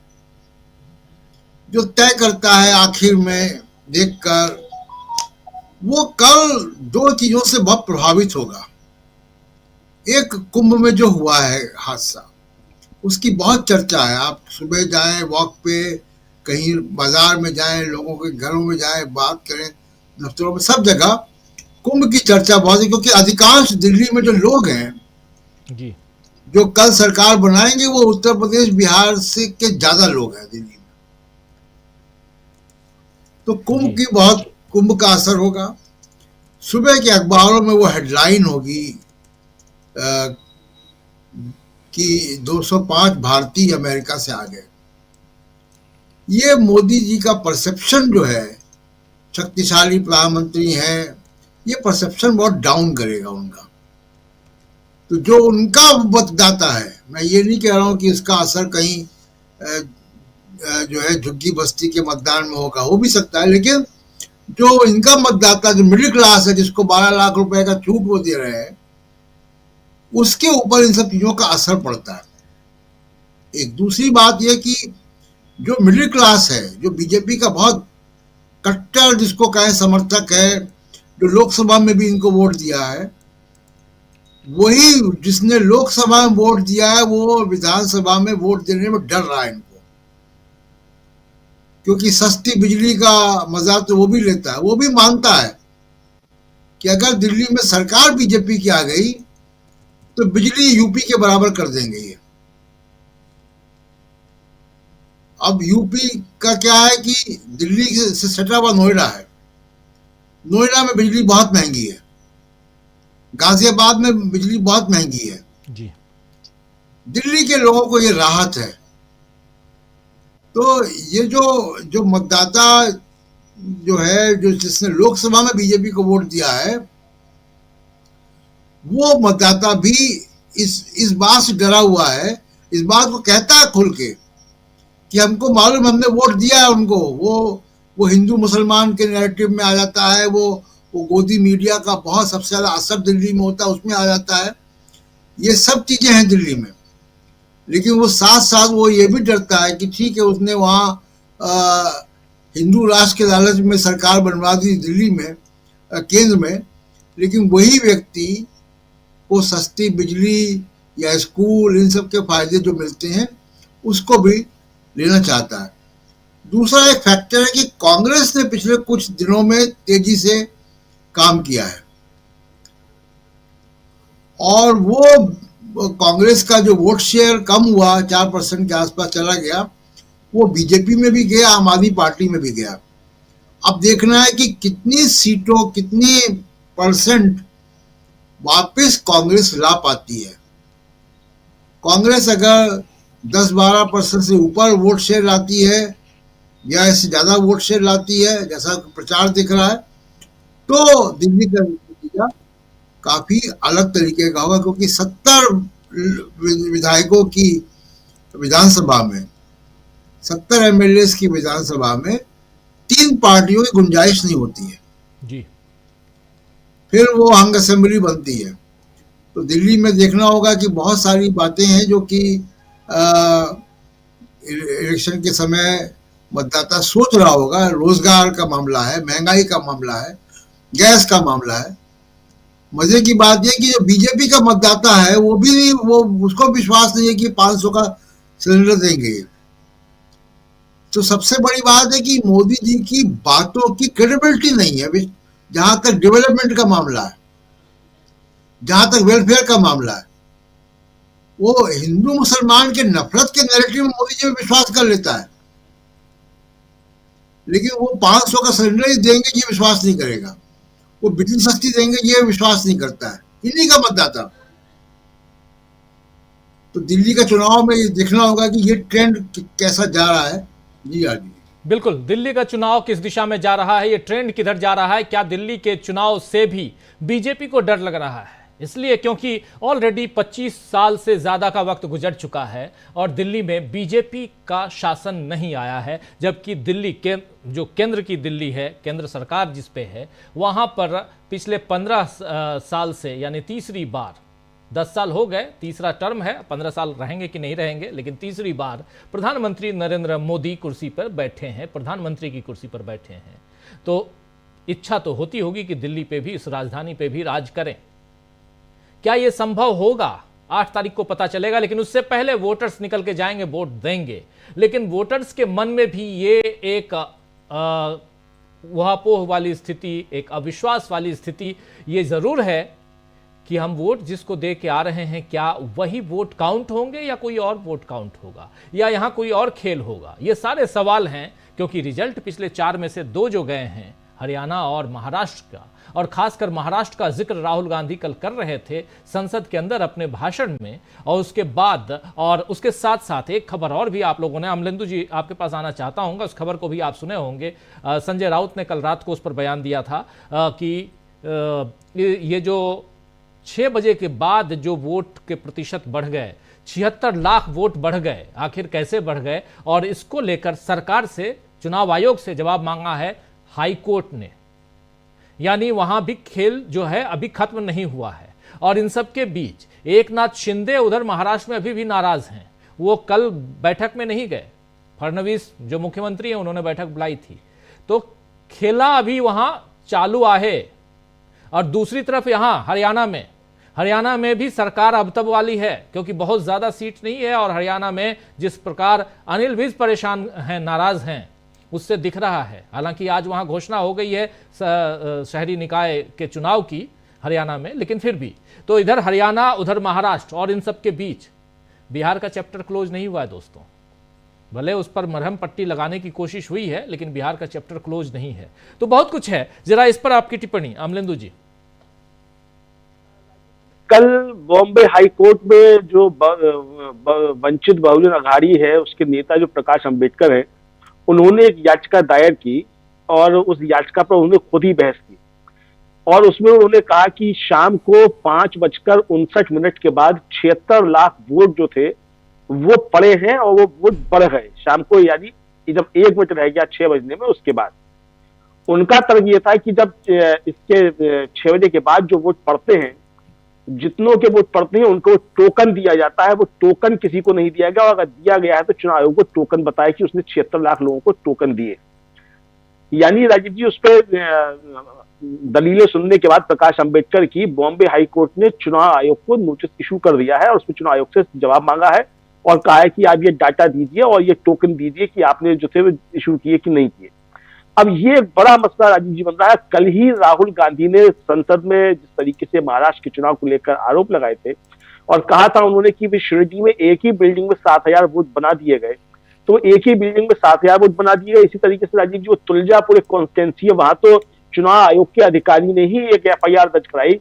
Speaker 7: जो तय करता है आखिर में देखकर, वो कल 2 चीजों से बहुत प्रभावित होगा। एक, कुंभ में जो हुआ है हादसा, उसकी बहुत चर्चा है। आप सुबह जाएं वॉक पे, कहीं बाजार में जाएं, लोगों के घरों में जाएं, बात करें, दफ्तरों में, सब जगह कुंभ की चर्चा बहुत है। क्योंकि अधिकांश दिल्ली में जो लोग हैं
Speaker 1: जी,
Speaker 7: जो कल सरकार बनाएंगे, वो उत्तर प्रदेश बिहार से के ज्यादा लोग हैं दिल्ली में। तो कुंभ का असर होगा। सुबह के अखबारों में वो हेडलाइन होगी कि 205 भारतीय अमेरिका से आ गए। ये मोदी जी का परसेप्शन जो है, शक्तिशाली प्रधानमंत्री हैं, ये परसेप्शन बहुत डाउन करेगा उनका। तो जो उनका मतदाता है, मैं ये नहीं कह रहा हूं कि उसका असर कहीं जो है झुग्गी बस्ती के मतदान में होगा, हो भी सकता है, लेकिन जो इनका मतदाता, जो मिडिल क्लास है, जिसको 12 लाख रुपए का छूट वो दे रहे हैं, उसके ऊपर इन सब चीजों का असर पड़ता है। एक दूसरी बात यह कि जो मिडिल क्लास है, जो बीजेपी का बहुत कट्टर जिसको कहे समर्थक है, जो लोकसभा में भी इनको वोट दिया है, वही जिसने लोकसभा में वोट दिया है वो विधानसभा में वोट देने में डर रहा है इनको, क्योंकि सस्ती बिजली का मजा तो वो भी लेता है। वो भी मानता है कि अगर दिल्ली में सरकार बीजेपी की आ गई तो बिजली यूपी के बराबर कर देंगे ये। अब यूपी का क्या है कि दिल्ली से सटा हुआ नोएडा है, नोएडा में बिजली बहुत महंगी है, गाजियाबाद में बिजली बहुत महंगी है
Speaker 1: जी।
Speaker 7: दिल्ली के लोगों को ये राहत है। तो ये जो मतदाता जो है, जो जिसने लोकसभा में बीजेपी को वोट दिया है, वो मतदाता भी इस बात से डरा हुआ है, इस बात को कहता है खुल के कि हमको मालूम, हमने वोट दिया है उनको। वो हिंदू मुसलमान के नैरेटिव में आ जाता है, वो गोदी मीडिया का बहुत सबसे ज्यादा असर दिल्ली में होता है, उसमें आ जाता है। ये सब चीजें हैं दिल्ली में, लेकिन वो साथ साथ वो ये भी डरता है कि ठीक है, उसने वहाँ हिंदू राष्ट्र के लालच में सरकार बनवा दी दिल्ली में, केंद्र में, लेकिन वही व्यक्ति को सस्ती बिजली या स्कूल, इन सब के फायदे जो मिलते हैं उसको भी लेना चाहता है। दूसरा एक फैक्टर है कि कांग्रेस ने पिछले कुछ दिनों में तेजी से काम किया है, और वो कांग्रेस का जो वोट शेयर कम हुआ, 4% के आसपास चला गया, वो बीजेपी में भी गया, आम आदमी पार्टी में भी गया। अब देखना है कि कितनी सीटों, कितनी परसेंट वापस कांग्रेस ला पाती है। कांग्रेस अगर 10-12% से ऊपर वोट शेयर लाती है या इससे ज्यादा वोट शेयर लाती है, जैसा प्रचार दिख रहा है, तो दिल्ली का नतीजा काफी अलग तरीके का होगा, क्योंकि 70 विधायकों की विधानसभा में, 70 एमएलए की विधानसभा में 3 पार्टियों की गुंजाइश नहीं होती है
Speaker 1: जी।
Speaker 7: फिर वो हंग असेंबली बनती है। तो दिल्ली में देखना होगा कि बहुत सारी बातें हैं जो कि इलेक्शन के समय मतदाता सोच रहा होगा। रोजगार का मामला है, महंगाई का मामला है, गैस का मामला है। मजे की बात यह कि जो बीजेपी का मतदाता है वो उसको विश्वास नहीं है कि 500 का सिलेंडर देंगे। तो सबसे बड़ी बात है कि मोदी जी की बातों की क्रेडिबिलिटी नहीं है। जहां तक डेवलपमेंट का मामला है, जहां तक वेलफेयर का मामला है, वो हिंदू मुसलमान के नफरत के नैरेटिव में मोदी जी में विश्वास कर लेता है, लेकिन वो 500 का सिलेंडर ही देंगे ये विश्वास नहीं करेगा। वो बिजली सस्ती देंगे ये विश्वास नहीं करता है, इन्हीं का मतदाता। तो दिल्ली का चुनाव में ये देखना होगा कि ये ट्रेंड कैसा जा रहा है। जी आगे
Speaker 1: बिल्कुल, दिल्ली का चुनाव किस दिशा में जा रहा है, ये ट्रेंड किधर जा रहा है। क्या दिल्ली के चुनाव से भी बीजेपी को डर लग रहा है? इसलिए क्योंकि ऑलरेडी 25 साल से ज्यादा का वक्त गुजर चुका है और दिल्ली में बीजेपी का शासन नहीं आया है, जबकि दिल्ली के जो केंद्र की दिल्ली है, केंद्र सरकार जिस पे है, वहां पर पिछले 15 साल से, यानी तीसरी बार, 10 साल हो गए, तीसरा टर्म है, 15 साल रहेंगे कि नहीं रहेंगे, लेकिन तीसरी बार प्रधानमंत्री नरेंद्र मोदी कुर्सी पर बैठे हैं, प्रधानमंत्री की कुर्सी पर बैठे हैं। तो इच्छा तो होती होगी कि दिल्ली पे भी, इस राजधानी पे भी राज करें। क्या यह संभव होगा? 8 तारीख को पता चलेगा, लेकिन उससे पहले वोटर्स निकल के जाएंगे, वोट देंगे। लेकिन वोटर्स के मन में भी ये एक ऊहापोह वाली स्थिति, एक अविश्वास वाली स्थिति ये जरूर है कि हम वोट जिसको दे के आ रहे हैं, क्या वही वोट काउंट होंगे या कोई और वोट काउंट होगा, या यहां कोई और खेल होगा? ये सारे सवाल हैं, क्योंकि रिजल्ट पिछले 4 में से 2 जो गए हैं, हरियाणा और महाराष्ट्र का, और खासकर महाराष्ट्र का जिक्र राहुल गांधी कल कर रहे थे संसद के अंदर अपने भाषण में। और उसके बाद और उसके साथ साथ एक खबर और भी आप लोगों ने, अमलेंदु जी आपके पास आना चाहता हूं, उस खबर को भी आप सुने होंगे। संजय राउत ने कल रात को उस पर बयान दिया था कि ये जो 6 बजे के बाद जो वोट के प्रतिशत बढ़ गए, 76 लाख वोट बढ़ गए, आखिर कैसे बढ़ गए, और इसको लेकर सरकार से, चुनाव आयोग से जवाब मांगा है हाई कोर्ट ने। यानी वहां भी खेल जो है अभी खत्म नहीं हुआ है। और इन सब के बीच एकनाथ शिंदे उधर महाराष्ट्र में अभी भी नाराज हैं। वो कल बैठक में नहीं गए, फडणवीस जो मुख्यमंत्री हैं उन्होंने बैठक बुलाई थी। तो खेला अभी वहां चालू है। और दूसरी तरफ यहां हरियाणा में हरियाणा में भी सरकार अब तब वाली है, क्योंकि बहुत ज्यादा सीट नहीं है और हरियाणा में जिस प्रकार अनिल विज परेशान हैं, नाराज हैं, उससे दिख रहा है। हालांकि आज वहां घोषणा हो गई है शहरी निकाय के चुनाव की हरियाणा में, लेकिन फिर भी तो इधर हरियाणा उधर महाराष्ट्र और इन सब के बीच बिहार का चैप्टर क्लोज नहीं हुआ है दोस्तों। भले उस पर मरहम पट्टी लगाने की कोशिश हुई है, लेकिन बिहार का चैप्टर क्लोज नहीं है। तो बहुत कुछ है, जरा इस पर आपकी टिप्पणी अमलेंदु जी।
Speaker 9: कल बॉम्बे हाई कोर्ट में जो वंचित बहुजन अघाड़ी है उसके नेता जो प्रकाश अंबेडकर है, उन्होंने एक याचिका दायर की और उस याचिका पर उन्होंने खुद ही बहस की और उसमें उन्होंने कहा कि शाम को 5:59 के बाद 76 लाख वोट जो थे वो पड़े हैं और वो वोट बढ़ गए शाम को, यानी जब 1 मिनट रह गया 6 बजने में, उसके बाद उनका तर्क ये था कि जब इसके 6 बजे के बाद जो वोट पड़ते हैं, जितनों के वोट पड़ते हैं उनको टोकन दिया जाता है, वो टोकन किसी को नहीं दिया गया और अगर दिया गया है तो चुनाव आयोग को टोकन बताया कि उसने 76 लाख लोगों को टोकन दिए। यानी राजीव जी, उस पर दलीलें सुनने के बाद प्रकाश अंबेडकर की बॉम्बे हाई कोर्ट ने चुनाव आयोग को नोटिस इशू कर दिया है और उसमें चुनाव आयोग से जवाब मांगा है और कहा है कि आप ये डाटा दीजिए और ये टोकन दीजिए कि आपने जो थे वो इशू किए कि नहीं किए। अब ये एक बड़ा मसला राजीव जी बन रहा है। कल ही राहुल गांधी ने संसद में जिस तरीके से महाराष्ट्र के चुनाव को लेकर आरोप लगाए थे और कहा था उन्होंने कि शिरडी में एक ही बिल्डिंग में 7,000 वोट बना दिए गए, तो एक ही बिल्डिंग में 7,000 वोट बना दिए गए। इसी तरीके से राजीव जी, वो तुलजापुर एक कॉन्स्टिट्यूंसी है, वहां तो चुनाव आयोग के अधिकारी ने ही एक FIR दर्ज कराई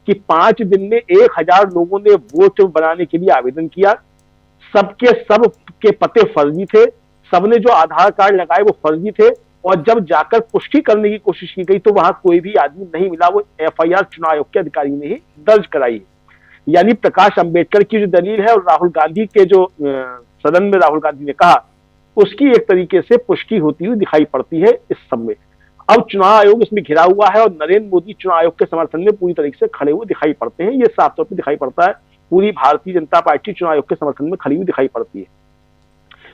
Speaker 9: कि 5 दिन में 1,000 लोगों ने वोट बनाने के लिए आवेदन किया, सब के पते फर्जी थे, सबने जो आधार कार्ड लगाए वो फर्जी थे और जब जाकर पुष्टि करने की कोशिश की गई तो वहां कोई भी आदमी नहीं मिला। वो FIR चुनाव आयोग के अधिकारी ने ही दर्ज कराई है। यानी प्रकाश अंबेडकर की जो दलील है और राहुल गांधी के जो सदन में राहुल गांधी ने कहा, उसकी एक तरीके से पुष्टि होती हुई दिखाई पड़ती है इस सब में। अब चुनाव आयोग इसमें घिरा हुआ है और नरेंद्र मोदी चुनाव आयोग के समर्थन में पूरी तरीके से खड़े हुए दिखाई पड़ते हैं। ये साफ तौर पर दिखाई पड़ता है, पूरी भारतीय जनता पार्टी चुनाव आयोग के समर्थन में खड़ी हुई दिखाई पड़ती है।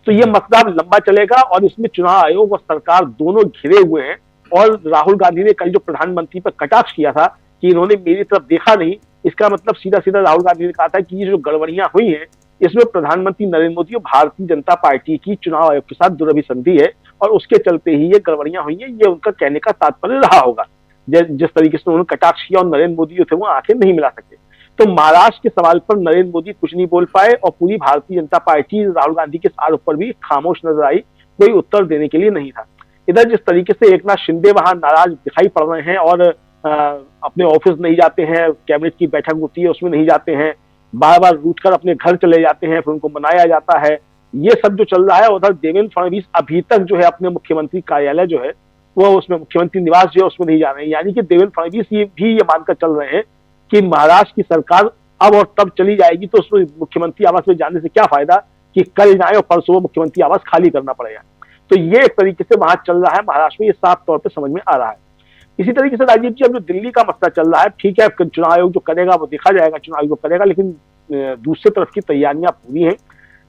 Speaker 9: तो ये मसला लंबा चलेगा और इसमें चुनाव आयोग और सरकार दोनों घिरे हुए हैं। और राहुल गांधी ने कल जो प्रधानमंत्री पर कटाक्ष किया था कि इन्होंने मेरी तरफ देखा नहीं, इसका मतलब सीधा सीधा राहुल गांधी ने कहा था कि ये जो गड़बड़ियां हुई हैं इसमें प्रधानमंत्री नरेंद्र मोदी और भारतीय जनता पार्टी की चुनाव आयोग के साथ दुरभिसंधि है और उसके चलते ही ये गड़बड़ियां हुई हैं। ये उनका कहने का तात्पर्य रहा होगा, जिस तरीके से उन्होंने कटाक्ष किया और नरेंद्र मोदी जो थे वो आंखें नहीं मिला सके। तो महाराष्ट्र के सवाल पर नरेंद्र मोदी कुछ नहीं बोल पाए और पूरी भारतीय जनता पार्टी राहुल गांधी के आरोप पर भी खामोश नजर आई, कोई उत्तर देने के लिए नहीं था। इधर जिस तरीके से एकनाथ शिंदे वहां नाराज दिखाई पड़ रहे हैं और अपने ऑफिस नहीं जाते हैं, कैबिनेट की बैठक होती है उसमें नहीं जाते हैं, बार बार रूठकर अपने घर चले जाते हैं, फिर उनको मनाया जाता है, ये सब जो चल रहा है। उधर देवेंद्र फडणवीस अभी तक जो है अपने मुख्यमंत्री कार्यालय जो है वो उसमें मुख्यमंत्री निवास जो है उसमें नहीं जा रहे हैं। यानी कि देवेंद्र फडणवीस ये मानकर चल रहे हैं कि महाराष्ट्र की सरकार अब और तब चली जाएगी तो उसमें मुख्यमंत्री आवास में जाने से क्या फायदा कि कल जाए और परसों मुख्यमंत्री आवास खाली करना पड़ेगा। तो ये एक तरीके से वहां चल रहा है महाराष्ट्र में, ये साफ तौर पर समझ में आ रहा है। इसी तरीके से राजीव जी, अब जो दिल्ली का मसला चल रहा है, ठीक है चुनाव आयोग जो करेगा वो देखा जाएगा, चुनाव आयोग करेगा, लेकिन दूसरी तरफ की तैयारियां पूरी हैं।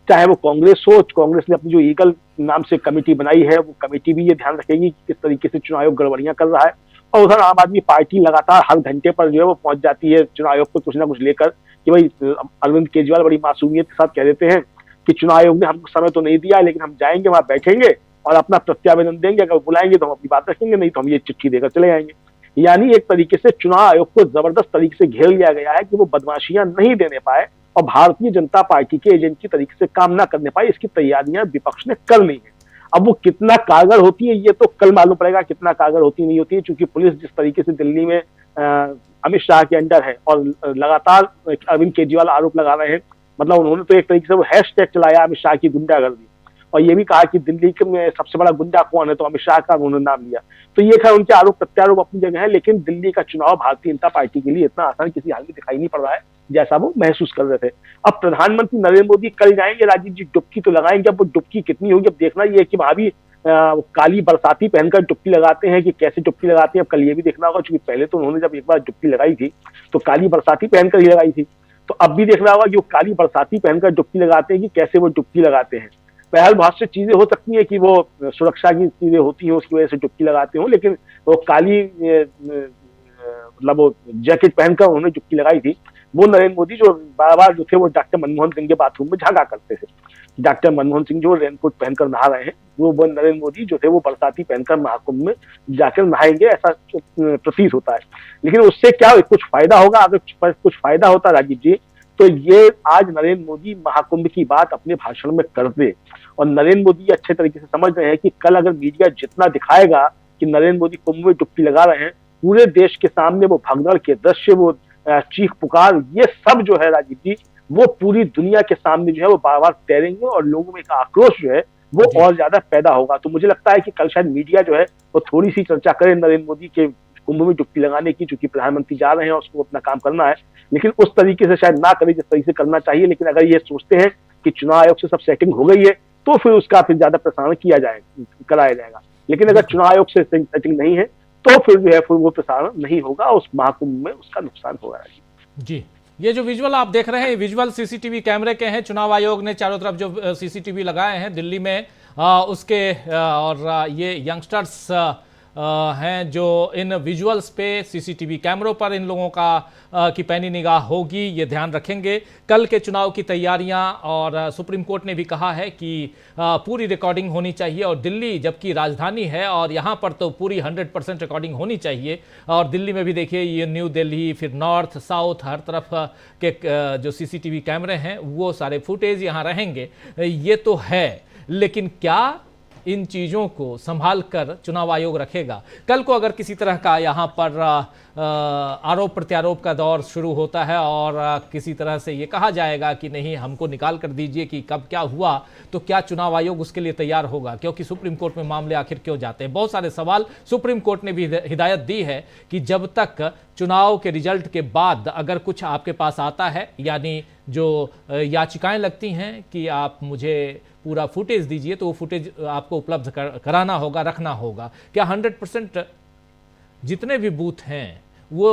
Speaker 9: चाहे वो कांग्रेस हो, कांग्रेस ने अपनी जो ईगल नाम से कमेटी बनाई है वो कमेटी भी ये ध्यान रखेगी कि किस तरीके से चुनाव आयोग गड़बड़ियां कर रहा है। और उधर आम आदमी पार्टी लगातार हर घंटे पर जो है वो पहुंच जाती है चुनाव आयोग को कुछ ना कुछ लेकर कि भाई अरविंद केजरीवाल बड़ी मासूमियत के साथ कह देते हैं कि चुनाव आयोग ने हमको समय तो नहीं दिया लेकिन हम जाएंगे, वहां बैठेंगे और अपना प्रत्यावेदन देंगे, अगर बुलाएंगे तो हम अपनी बात रखेंगे, नहीं तो हम ये चिट्ठी देकर चले जाएंगे। यानी एक तरीके से चुनाव आयोग को जबरदस्त तरीके से घेर लिया गया है कि वो बदमाशियां नहीं देने पाए और भारतीय जनता पार्टी के एजेंट की तरीके से काम ना करने पाए, इसकी तैयारियां विपक्ष ने कर ली है। अब वो कितना कारगर होती है ये तो कल मालूम पड़ेगा, कितना कारगर होती नहीं होती है, क्योंकि पुलिस जिस तरीके से दिल्ली में अमित शाह के अंडर है और लगातार अरविंद केजरीवाल आरोप लगा रहे हैं, मतलब उन्होंने तो एक तरीके से वो हैशटैग चलाया अमित शाह की गुंडागर्दी और ये भी कहा कि दिल्ली में सबसे बड़ा गुंडा कौन है, तो अमित शाह का उन्होंने नाम लिया। तो ये खैर उनके आरोप प्रत्यारोप अपनी जगह है, लेकिन दिल्ली का चुनाव भारतीय जनता पार्टी के लिए इतना आसान किसी हाल में दिखाई नहीं पड़ रहा है जैसा वो महसूस कर रहे थे। अब प्रधानमंत्री नरेंद्र मोदी कल जाएंगे राजीव जी, डुबकी तो लगाएंगे, अब वो डुबकी कितनी होगी अब देखना ये है कि वहां भी काली बरसाती पहनकर डुबकी लगाते हैं कि कैसे डुबकी लगाते हैं। अब कल ये भी देखना होगा, क्योंकि पहले तो उन्होंने जब एक बार डुबकी लगाई थी तो काली बरसाती पहनकर ही लगाई थी, तो अब भी देखना होगा कि वो काली बरसाती पहनकर डुबकी लगाते हैं कि कैसे वो डुबकी लगाते हैं। बहरहाल बहुत सी चीजें हो सकती है कि वो सुरक्षा की चीजें होती हैं उसकी वजह से डुबकी लगाते हो, लेकिन वो काली मतलब वो जैकेट पहनकर उन्होंने डुबकी लगाई थी। वो नरेंद्र मोदी जो बार बार जो थे वो डॉक्टर मनमोहन सिंह के बाथरूम में झांका करते थे। डॉक्टर मनमोहन सिंह जो रेनकोट पहनकर नहा रहे हैं, वो नरेंद्र मोदी जो थे वो बरसाती पहनकर महाकुंभ में जाकर नहाएंगे, ऐसा प्रतीत होता है। लेकिन उससे क्या कुछ फायदा होगा? अगर कुछ फायदा होता राजीव जी, तो ये आज नरेंद्र मोदी महाकुंभ की बात अपने भाषण में कर दे। और नरेंद्र मोदी अच्छे तरीके से समझ रहे हैं कि कल अगर मीडिया जितना दिखाएगा कि नरेंद्र मोदी कुंभ में डुबकी लगा रहे हैं, पूरे देश के सामने वो भगदड़ के दृश्य, वो चीख पुकार, ये सब जो है राजीव जी, वो पूरी दुनिया के सामने जो है वो बार बार तैरेंगे और लोगों में एक आक्रोश जो है वो और ज्यादा पैदा होगा। तो मुझे लगता है कि कल शायद मीडिया जो है वो थोड़ी सी चर्चा करे नरेंद्र मोदी के कुंभ में डुबकी लगाने की, चूंकि प्रधानमंत्री जा रहे हैं और उसको अपना काम करना है, लेकिन उस तरीके से शायद ना करे जिस तरीके से करना चाहिए। लेकिन अगर ये सोचते हैं कि चुनाव आयोग से सब सेटिंग हो गई है, तो फिर उसका फिर ज्यादा प्रसारण कराया जाएगा। लेकिन अगर चुनाव आयोग से सेटिंग नहीं है, तो फिर जो है फिर वो प्रसारण नहीं होगा, उस महाकुंभ में उसका नुकसान होगा।
Speaker 1: जी, ये जो विजुअल आप देख रहे हैं, विजुअल सीसीटीवी कैमरे के हैं। चुनाव आयोग ने चारों तरफ जो सीसीटीवी लगाए हैं दिल्ली में, उसके और ये यंगस्टर्स हैं जो इन विजुअल्स पे, सीसीटीवी कैमरों पर इन लोगों का की पैनी निगाह होगी, ये ध्यान रखेंगे। कल के चुनाव की तैयारियां, और सुप्रीम कोर्ट ने भी कहा है कि पूरी रिकॉर्डिंग होनी चाहिए, और दिल्ली जबकि राजधानी है और यहाँ पर तो पूरी 100% रिकॉर्डिंग होनी चाहिए। और दिल्ली में भी देखिए, ये न्यू दिल्ली, फिर नॉर्थ साउथ, हर तरफ के जो सीसीटीवी कैमरे हैं वो सारे फुटेज यहाँ रहेंगे, ये तो है। लेकिन क्या इन चीज़ों को संभाल कर चुनाव आयोग रखेगा? कल को अगर किसी तरह का यहाँ पर आरोप प्रत्यारोप का दौर शुरू होता है और किसी तरह से ये कहा जाएगा कि नहीं, हमको निकाल कर दीजिए कि कब क्या हुआ, तो क्या चुनाव आयोग उसके लिए तैयार होगा? क्योंकि सुप्रीम कोर्ट में मामले आखिर क्यों जाते हैं? बहुत सारे सवाल। सुप्रीम कोर्ट ने भी हिदायत दी है कि जब तक चुनाव के रिजल्ट के बाद अगर कुछ आपके पास आता है, यानी जो याचिकाएं लगती हैं कि आप मुझे पूरा फुटेज दीजिए, तो वो फुटेज आपको उपलब्ध कराना होगा, रखना होगा। क्या 100% जितने भी बूथ हैं वो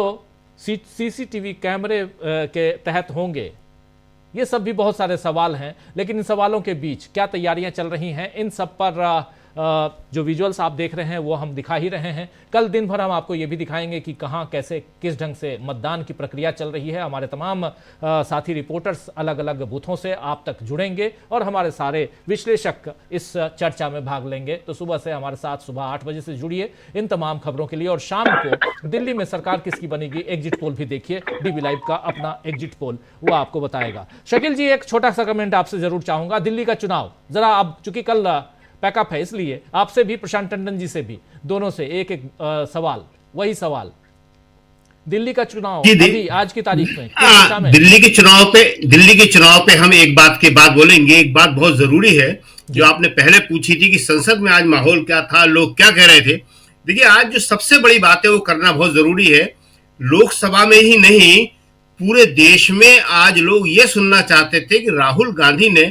Speaker 1: सीसीटीवी कैमरे के तहत होंगे? ये सब भी बहुत सारे सवाल हैं। लेकिन इन सवालों के बीच क्या तैयारियां चल रही हैं, इन सब पर जो विजुअल्स आप देख रहे हैं वो हम दिखा ही रहे हैं। कल दिन भर हम आपको ये भी दिखाएंगे कि कहां कैसे किस ढंग से मतदान की प्रक्रिया चल रही है। हमारे तमाम साथी रिपोर्टर्स अलग अलग बूथों से आप तक जुड़ेंगे और हमारे सारे विश्लेषक इस चर्चा में भाग लेंगे। तो सुबह से हमारे साथ सुबह 8 बजे से जुड़िए इन तमाम खबरों के लिए। और शाम को दिल्ली में सरकार किसकी बनेगी, एग्जिट पोल भी देखिए। डीबी लाइव का अपना एग्जिट पोल वो आपको बताएगा। शकील जी, एक छोटा सा कमेंट आपसे जरूर चाहूंगा। दिल्ली का चुनाव जरा, अब चूंकि कल पैकअप है इसलिए आपसे भी, प्रशांत टंडन जी से भी, दोनों से एक एक सवाल, वही सवाल। दिल्ली का चुनाव अभी आज की तारीख में
Speaker 6: दिल्ली के चुनाव पे हम एक बात के बाद बोलेंगे। एक बात बहुत जरूरी है जो आपने पहले पूछी थी कि संसद में आज माहौल क्या था, लोग क्या कह रहे थे। देखिए, आज जो सबसे बड़ी बात है वो करना बहुत जरूरी है। लोकसभा में ही नहीं, पूरे देश में आज लोग ये सुनना चाहते थे कि राहुल गांधी ने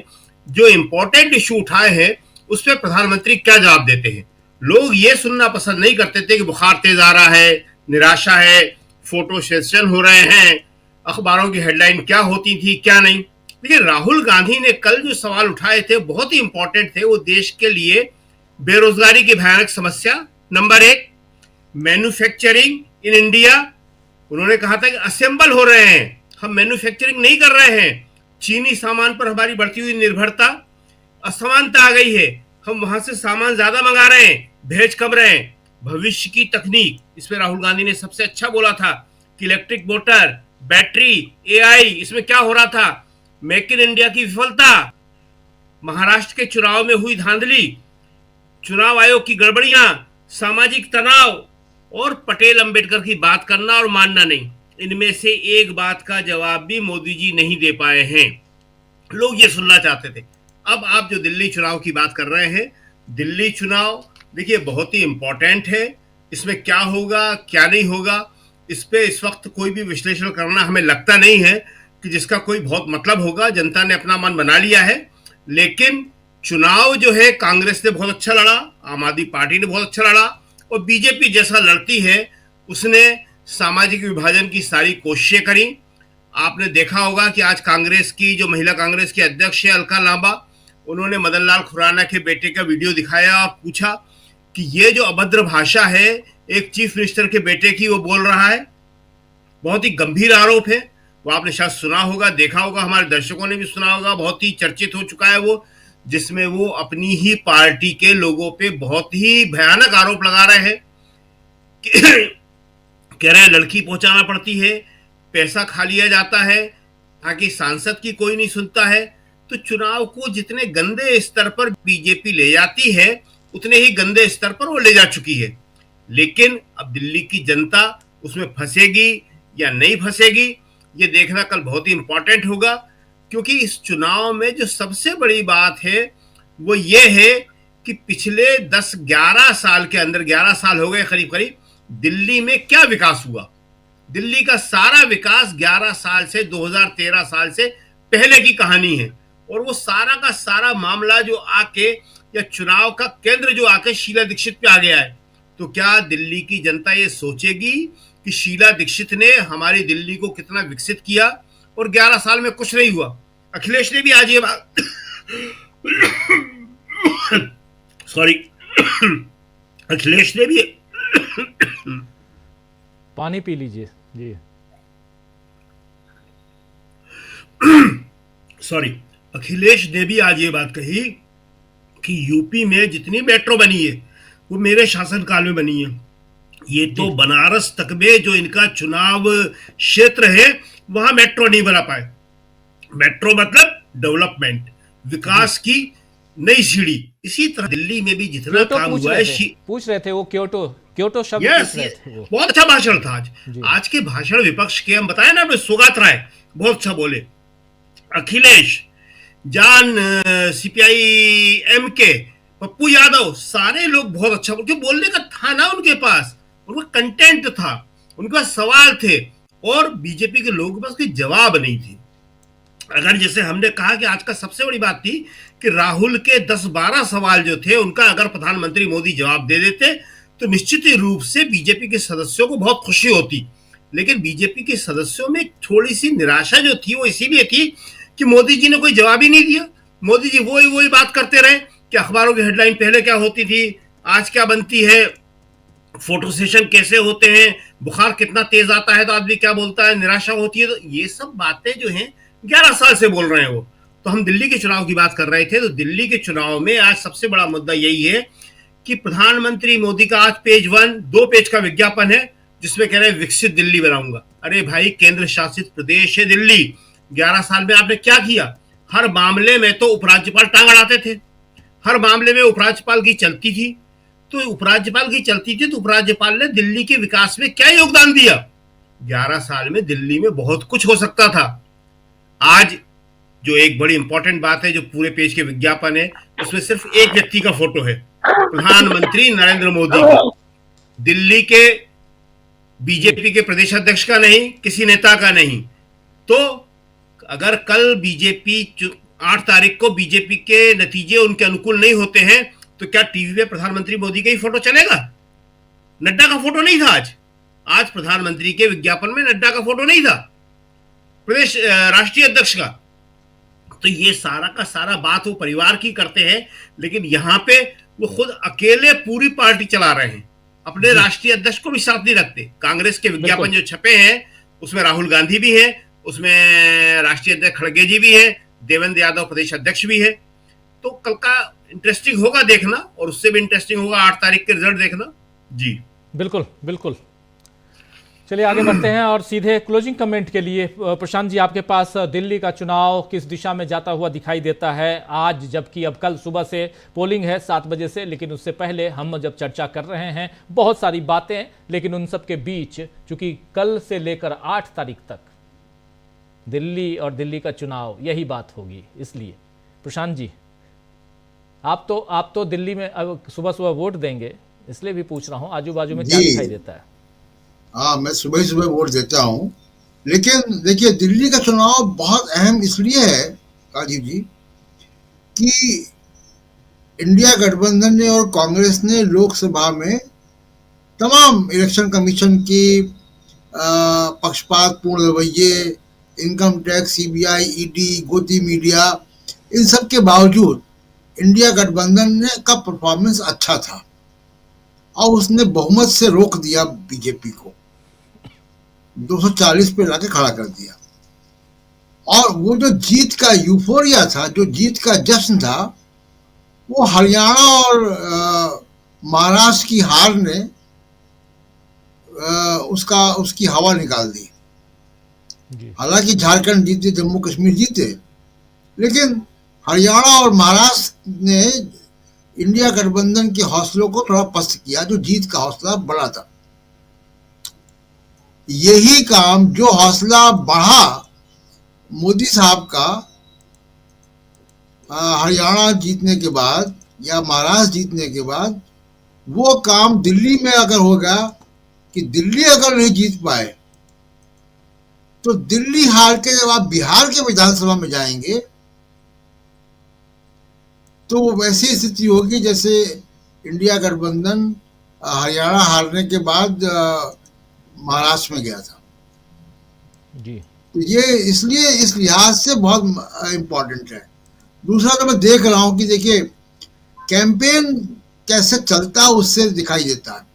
Speaker 6: जो इंपॉर्टेंट इश्यू उठाए हैं उस पर प्रधानमंत्री क्या जवाब देते हैं। लोग ये सुनना पसंद नहीं करते थे कि बुखार तेज आ रहा है, निराशा है, फोटो सेशन हो रहे हैं, अखबारों की हेडलाइन क्या होती थी क्या नहीं। लेकिन राहुल गांधी ने कल जो सवाल उठाए थे बहुत ही इंपॉर्टेंट थे। वो देश के लिए बेरोजगारी की भयानक समस्या, नंबर 1, मैन्युफैक्चरिंग इन इंडिया। उन्होंने कहा था कि असेंबल हो रहे हैं, हम मैन्युफैक्चरिंग नहीं कर रहे हैं। चीनी सामान पर हमारी बढ़ती हुई निर्भरता, असमानता आ गई है, हम वहां से सामान ज्यादा मंगा रहे हैं, भेज कम रहे हैं। भविष्य की तकनीक, इसमें राहुल गांधी ने सबसे अच्छा बोला था कि इलेक्ट्रिक मोटर, बैटरी, एआई, इसमें क्या हो रहा था। मेक इन इंडिया की विफलता, महाराष्ट्र के चुनाव में हुई धांधली, चुनाव आयोग की गड़बड़ियां, सामाजिक तनाव और पटेल अंबेडकर की बात करना और मानना नहीं। इनमें से एक बात का जवाब भी मोदी जी नहीं दे पाए हैं। लोग ये सुनना चाहते थे। अब आप जो दिल्ली चुनाव की बात कर रहे हैं, दिल्ली चुनाव देखिए बहुत ही इंपॉर्टेंट है। इसमें क्या होगा क्या नहीं होगा, इस पे इस वक्त कोई भी विश्लेषण करना हमें लगता नहीं है कि जिसका कोई बहुत मतलब होगा। जनता ने अपना मन बना लिया है। लेकिन चुनाव जो है कांग्रेस ने बहुत अच्छा लड़ा, आम आदमी पार्टी ने बहुत अच्छा लड़ा, और बीजेपी जैसा लड़ती है उसने सामाजिक विभाजन की सारी कोशिशें करी। आपने देखा होगा कि आज कांग्रेस की जो महिला कांग्रेस की अध्यक्ष है अलका लांबा, उन्होंने मदन लाल खुराना के बेटे का वीडियो दिखाया और पूछा कि ये जो अभद्र भाषा है एक चीफ मिनिस्टर के बेटे की, वो बोल रहा है। बहुत ही गंभीर आरोप है। वो आपने शायद सुना होगा, देखा होगा, हमारे दर्शकों ने भी सुना होगा, बहुत ही चर्चित हो चुका है वो, जिसमें वो अपनी ही पार्टी के लोगों पे बहुत ही भयानक आरोप लगा रहे हैं। कह रहे हैं लड़की पहुंचाना पड़ती है, पैसा खा लिया जाता है, ताकि सांसद की कोई नहीं सुनता है। तो चुनाव को जितने गंदे स्तर पर बीजेपी ले जाती है, उतने ही गंदे स्तर पर वो ले जा चुकी है। लेकिन अब दिल्ली की जनता उसमें फंसेगी या नहीं फंसेगी, ये देखना कल बहुत ही इंपॉर्टेंट होगा। क्योंकि इस चुनाव में जो सबसे बड़ी बात है वो ये है कि पिछले 10-11 साल के अंदर, 11 साल हो गए करीब करीब, दिल्ली में क्या विकास हुआ। दिल्ली का सारा विकास 11 साल से, 2013 साल से पहले की कहानी है। और वो सारा का सारा मामला जो आके, या चुनाव का केंद्र जो आके शीला दीक्षित पे आ गया है। तो क्या दिल्ली की जनता ये सोचेगी कि शीला दीक्षित ने हमारी दिल्ली को कितना विकसित किया और 11 साल में कुछ नहीं हुआ। अखिलेश ने भी आज ये बात सॉरी अखिलेश ने भी
Speaker 1: पानी पी लीजिए जी।
Speaker 6: सॉरी, अखिलेश ने भी आज ये बात कही कि यूपी में जितनी मेट्रो बनी है वो मेरे शासनकाल में बनी है। ये तो बनारस तक में जो इनका चुनाव क्षेत्र है वहां मेट्रो नहीं बना पाए। मेट्रो मतलब डेवलपमेंट, विकास की नई सीढ़ी। इसी तरह दिल्ली में भी जितना काम हुआ है,
Speaker 1: पूछ रहे थे वो क्योटो शब्द पूछ रहे थे वो।
Speaker 6: बहुत अच्छा भाषण था आज के भाषण विपक्ष के, हम बताए ना, सौगात राय बहुत अच्छा बोले, अखिलेश, जान CPI-M के पप्पू यादव, सारे लोग बहुत अच्छा बोलने का था ना उनके पास, उनका कंटेंट था, उनके पास सवाल थे, और बीजेपी के लोगों के पास कोई जवाब नहीं थे। अगर जैसे हमने कहा कि आज का सबसे बड़ी बात थी कि राहुल के 10-12 सवाल जो थे उनका अगर प्रधानमंत्री मोदी जवाब दे देते तो निश्चित ही रूप से बीजेपी के सदस्यों को बहुत खुशी होती। लेकिन बीजेपी के सदस्यों में थोड़ी सी निराशा जो थी वो इसीलिए थी कि मोदी जी ने कोई जवाब ही नहीं दिया। मोदी जी वही बात करते रहे कि अखबारों की हेडलाइन पहले क्या होती थी, आज क्या बनती है, फोटो सेशन कैसे होते हैं, बुखार कितना तेज आता है तो आदमी क्या बोलता है, निराशा होती है। तो ये सब बातें जो हैं 11 साल से बोल रहे हैं वो। तो हम दिल्ली के चुनाव की बात कर रहे थे, तो दिल्ली के चुनाव में आज सबसे बड़ा मुद्दा यही है कि प्रधानमंत्री मोदी का आज पेज 1 2 पेज का विज्ञापन है जिसमें कह रहे हैं विकसित दिल्ली बनाऊंगा। अरे भाई, केंद्र शासित प्रदेश है दिल्ली। 11 साल में आपने क्या किया? हर मामले में तो उपराज्यपाल टांग अड़ाते थे, हर मामले में उपराज्यपाल की चलती थी। तो उपराज्यपाल की चलती थी तो उपराज्यपाल ने दिल्ली के विकास में क्या योगदान दिया? 11 साल में दिल्ली में बहुत कुछ हो सकता था। आज जो एक बड़ी इंपॉर्टेंट बात है, जो पूरे पेज के विज्ञापन है, उसमें सिर्फ एक व्यक्ति का फोटो है, प्रधानमंत्री नरेंद्र मोदी का। दिल्ली के बीजेपी के प्रदेश अध्यक्ष का नहीं, किसी नेता का नहीं। तो अगर कल बीजेपी 8 तारीख को बीजेपी के नतीजे उनके अनुकूल नहीं होते हैं तो क्या टीवी पे प्रधानमंत्री मोदी का ही फोटो चलेगा? नड्डा का फोटो नहीं था आज प्रधानमंत्री के विज्ञापन में नड्डा का फोटो नहीं था, प्रदेश राष्ट्रीय अध्यक्ष का। तो ये सारा का सारा बात वो परिवार की करते हैं, लेकिन यहां पे वो खुद अकेले पूरी पार्टी चला रहे हैं, अपने राष्ट्रीय अध्यक्ष को भी साथ नहीं रखते। कांग्रेस के विज्ञापन जो छपे हैं उसमें राहुल गांधी भी है, उसमें राष्ट्रीय अध्यक्ष खड़गे जी भी है, देवेंद्र यादव प्रदेश अध्यक्ष भी है। तो कल का इंटरेस्टिंग होगा देखना, और उससे भी इंटरेस्टिंग होगा 8 तारीख के रिजल्ट देखना। जी
Speaker 1: बिल्कुल बिल्कुल। चलिए आगे बढ़ते हैं और सीधे क्लोजिंग कमेंट के लिए प्रशांत जी, आपके पास दिल्ली का चुनाव किस दिशा में जाता हुआ दिखाई देता है आज, जबकि अब कल सुबह से पोलिंग है 7 बजे से, लेकिन उससे पहले हम जब चर्चा कर रहे हैं बहुत सारी बातें, लेकिन उन सब के बीच चूंकि कल से लेकर 8 तारीख तक दिल्ली और दिल्ली का चुनाव यही बात होगी, इसलिए प्रशांत जी आप तो दिल्ली में सुबह सुबह वोट देंगे, इसलिए भी पूछ रहा हूं आजू बाजू में क्या दिखाई देता है।
Speaker 7: हाँ, मैं सुबह सुबह वोट देता हूँ, लेकिन देखिए दिल्ली का चुनाव बहुत अहम इसलिए है राजीव जी कि इंडिया गठबंधन ने और कांग्रेस ने लोकसभा में तमाम इलेक्शन कमीशन की पक्षपातपूर्ण रवैये, इनकम टैक्स, CBI, ED, गोदी मीडिया, इन सब के बावजूद इंडिया गठबंधन ने का परफॉर्मेंस अच्छा था और उसने बहुमत से रोक दिया बीजेपी को, 240 पे लाके खड़ा कर दिया। और वो जो जीत का यूफोरिया था, जो जीत का जश्न था, वो हरियाणा और महाराष्ट्र की हार ने उसकी हवा निकाल दी। हालांकि झारखंड जीते, जम्मू कश्मीर जीते, लेकिन हरियाणा और महाराष्ट्र ने इंडिया गठबंधन के हौसलों को थोड़ा पस्त किया, जो जीत का हौसला बड़ा था। यही काम, जो हौसला बढ़ा मोदी साहब का हरियाणा जीतने के बाद या महाराष्ट्र जीतने के बाद, वो काम दिल्ली में अगर होगा कि दिल्ली अगर नहीं जीत पाए तो दिल्ली हार के जब आप बिहार के विधानसभा में जाएंगे तो वैसी स्थिति होगी जैसे इंडिया गठबंधन हरियाणा हारने के बाद महाराष्ट्र में गया था
Speaker 1: जी।
Speaker 7: तो ये इसलिए इस लिहाज से बहुत इम्पोर्टेंट है। दूसरा तो मैं देख रहा हूं कि देखिए कैंपेन कैसे चलता है उससे दिखाई देता है।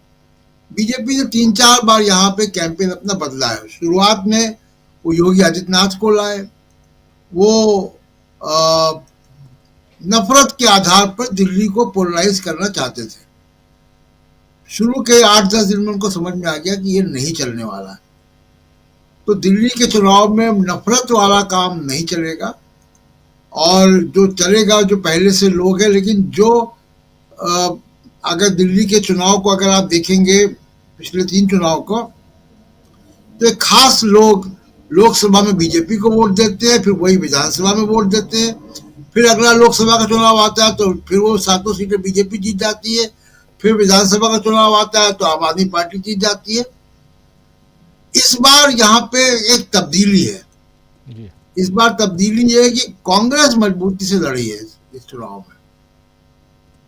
Speaker 7: बीजेपी ने 3-4 बार यहाँ पे कैंपेन अपना बदला है। शुरुआत में वो योगी आदित्यनाथ को लाए, वो नफरत के आधार पर दिल्ली को पोलराइज करना चाहते थे। शुरू के 8-10 दिन में उनको समझ में आ गया कि ये नहीं चलने वाला है, तो दिल्ली के चुनाव में नफरत वाला काम नहीं चलेगा, और जो चलेगा जो पहले से लोग हैं। लेकिन जो अगर दिल्ली के चुनाव को अगर आप देखेंगे, पिछले 3 चुनाव को, तो एक खास लोग लोकसभा में बीजेपी को वोट देते हैं, फिर वही विधानसभा में वोट देते हैं, फिर अगला लोकसभा का चुनाव आता है तो फिर वो 7 सीटें बीजेपी जीत जाती है, फिर विधानसभा का चुनाव आता है तो आम आदमी पार्टी जीत जाती है। इस बार यहाँ पे एक तब्दीली है। इस बार तब्दीली ये है कि कांग्रेस मजबूती से लड़ी है इस चुनाव में।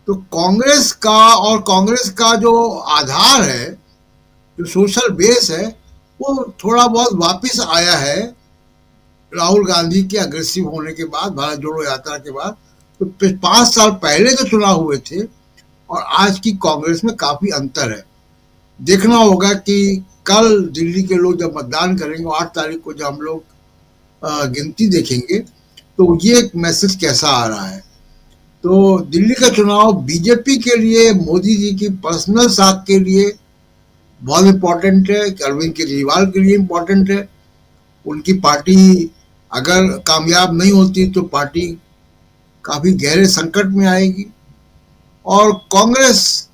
Speaker 7: तो कांग्रेस का जो आधार है, जो सोशल बेस है, वो थोड़ा बहुत वापस आया है राहुल गांधी के अग्रेसिव होने के बाद, भारत जोड़ो यात्रा के बाद। तो 5 साल पहले जो चुनाव हुए थे और आज की कांग्रेस में काफी अंतर है। देखना होगा कि कल दिल्ली के लोग जब मतदान करेंगे, 8 तारीख को जब हम लोग गिनती देखेंगे, तो ये एक मैसेज कैसा आ रहा है। तो दिल्ली का चुनाव बीजेपी के लिए, मोदी जी की पर्सनल साख के लिए बहुत इम्पोर्टेंट है, अरविंद केजरीवाल के लिए इम्पोर्टेंट है। उनकी पार्टी अगर कामयाब नहीं होती तो पार्टी काफी गहरे संकट में आएगी। और कांग्रेस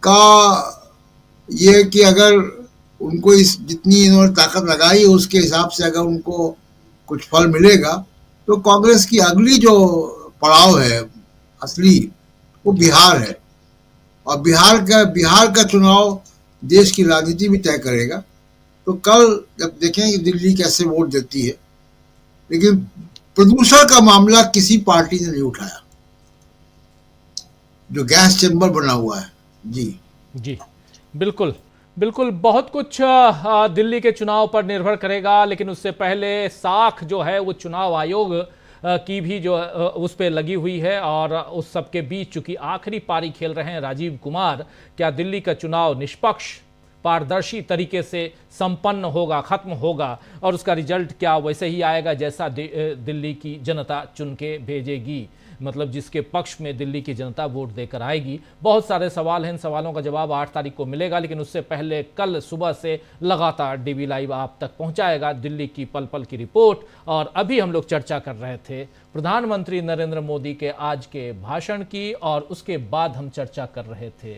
Speaker 7: का ये कि अगर उनको इस जितनी इन्होंने ताकत लगाई है उसके हिसाब से अगर उनको कुछ फल मिलेगा, तो कांग्रेस की अगली जो पड़ाव है असली, वो बिहार है। और बिहार का चुनाव देश की राजनीति भी तय करेगा। तो कल जब देखें दिल्ली कैसे वोट देती है, लेकिन प्रदूषण का मामला किसी पार्टी ने नहीं उठाया, जो गैस चेंबर बना हुआ है। जी
Speaker 1: बिल्कुल बिल्कुल, बहुत कुछ दिल्ली के चुनाव पर निर्भर करेगा। लेकिन उससे पहले साख जो है वो चुनाव आयोग की भी जो उस पर लगी हुई है, और उस सब के बीच चूंकि आखिरी पारी खेल रहे हैं राजीव कुमार, क्या दिल्ली का चुनाव निष्पक्ष पारदर्शी तरीके से संपन्न होगा, खत्म होगा, और उसका रिजल्ट क्या वैसे ही आएगा जैसा दिल्ली की जनता चुन के भेजेगी, मतलब जिसके पक्ष में दिल्ली की जनता वोट देकर आएगी। बहुत सारे सवाल हैं, इन सवालों का जवाब 8 तारीख को मिलेगा। लेकिन उससे पहले कल सुबह से लगातार डीवी लाइव आप तक पहुंचाएगा दिल्ली की पल पल की रिपोर्ट। और अभी हम लोग चर्चा कर रहे थे प्रधानमंत्री नरेंद्र मोदी के आज के भाषण की, और उसके बाद हम चर्चा कर रहे थे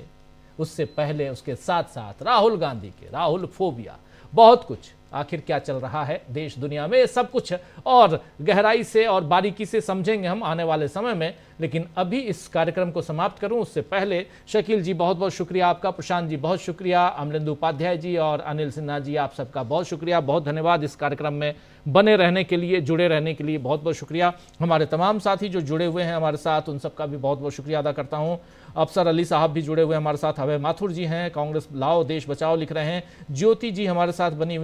Speaker 1: उससे पहले उसके साथ साथ राहुल गांधी के राहुल फोबिया, बहुत कुछ आखिर क्या चल रहा है देश दुनिया में, सब कुछ और गहराई से और बारीकी से समझेंगे हम आने वाले समय में। लेकिन अभी इस कार्यक्रम को समाप्त करूं उससे पहले शकील जी बहुत बहुत शुक्रिया आपका, प्रशांत जी बहुत शुक्रिया, अमरिंदर उपाध्याय जी और अनिल सिन्हा जी आप सबका बहुत शुक्रिया, बहुत धन्यवाद इस कार्यक्रम में बने रहने के लिए, जुड़े रहने के लिए बहुत बहुत शुक्रिया। हमारे तमाम साथी जो जुड़े हुए हैं हमारे साथ, उन सबका भी बहुत बहुत शुक्रिया अदा करता हूँ। अफसर अली साहब भी जुड़े हुए हमारे साथ, अभय माथुर जी हैं, कांग्रेस लाओ देश बचाओ लिख रहे हैं, ज्योति जी हमारे साथ बनी हुई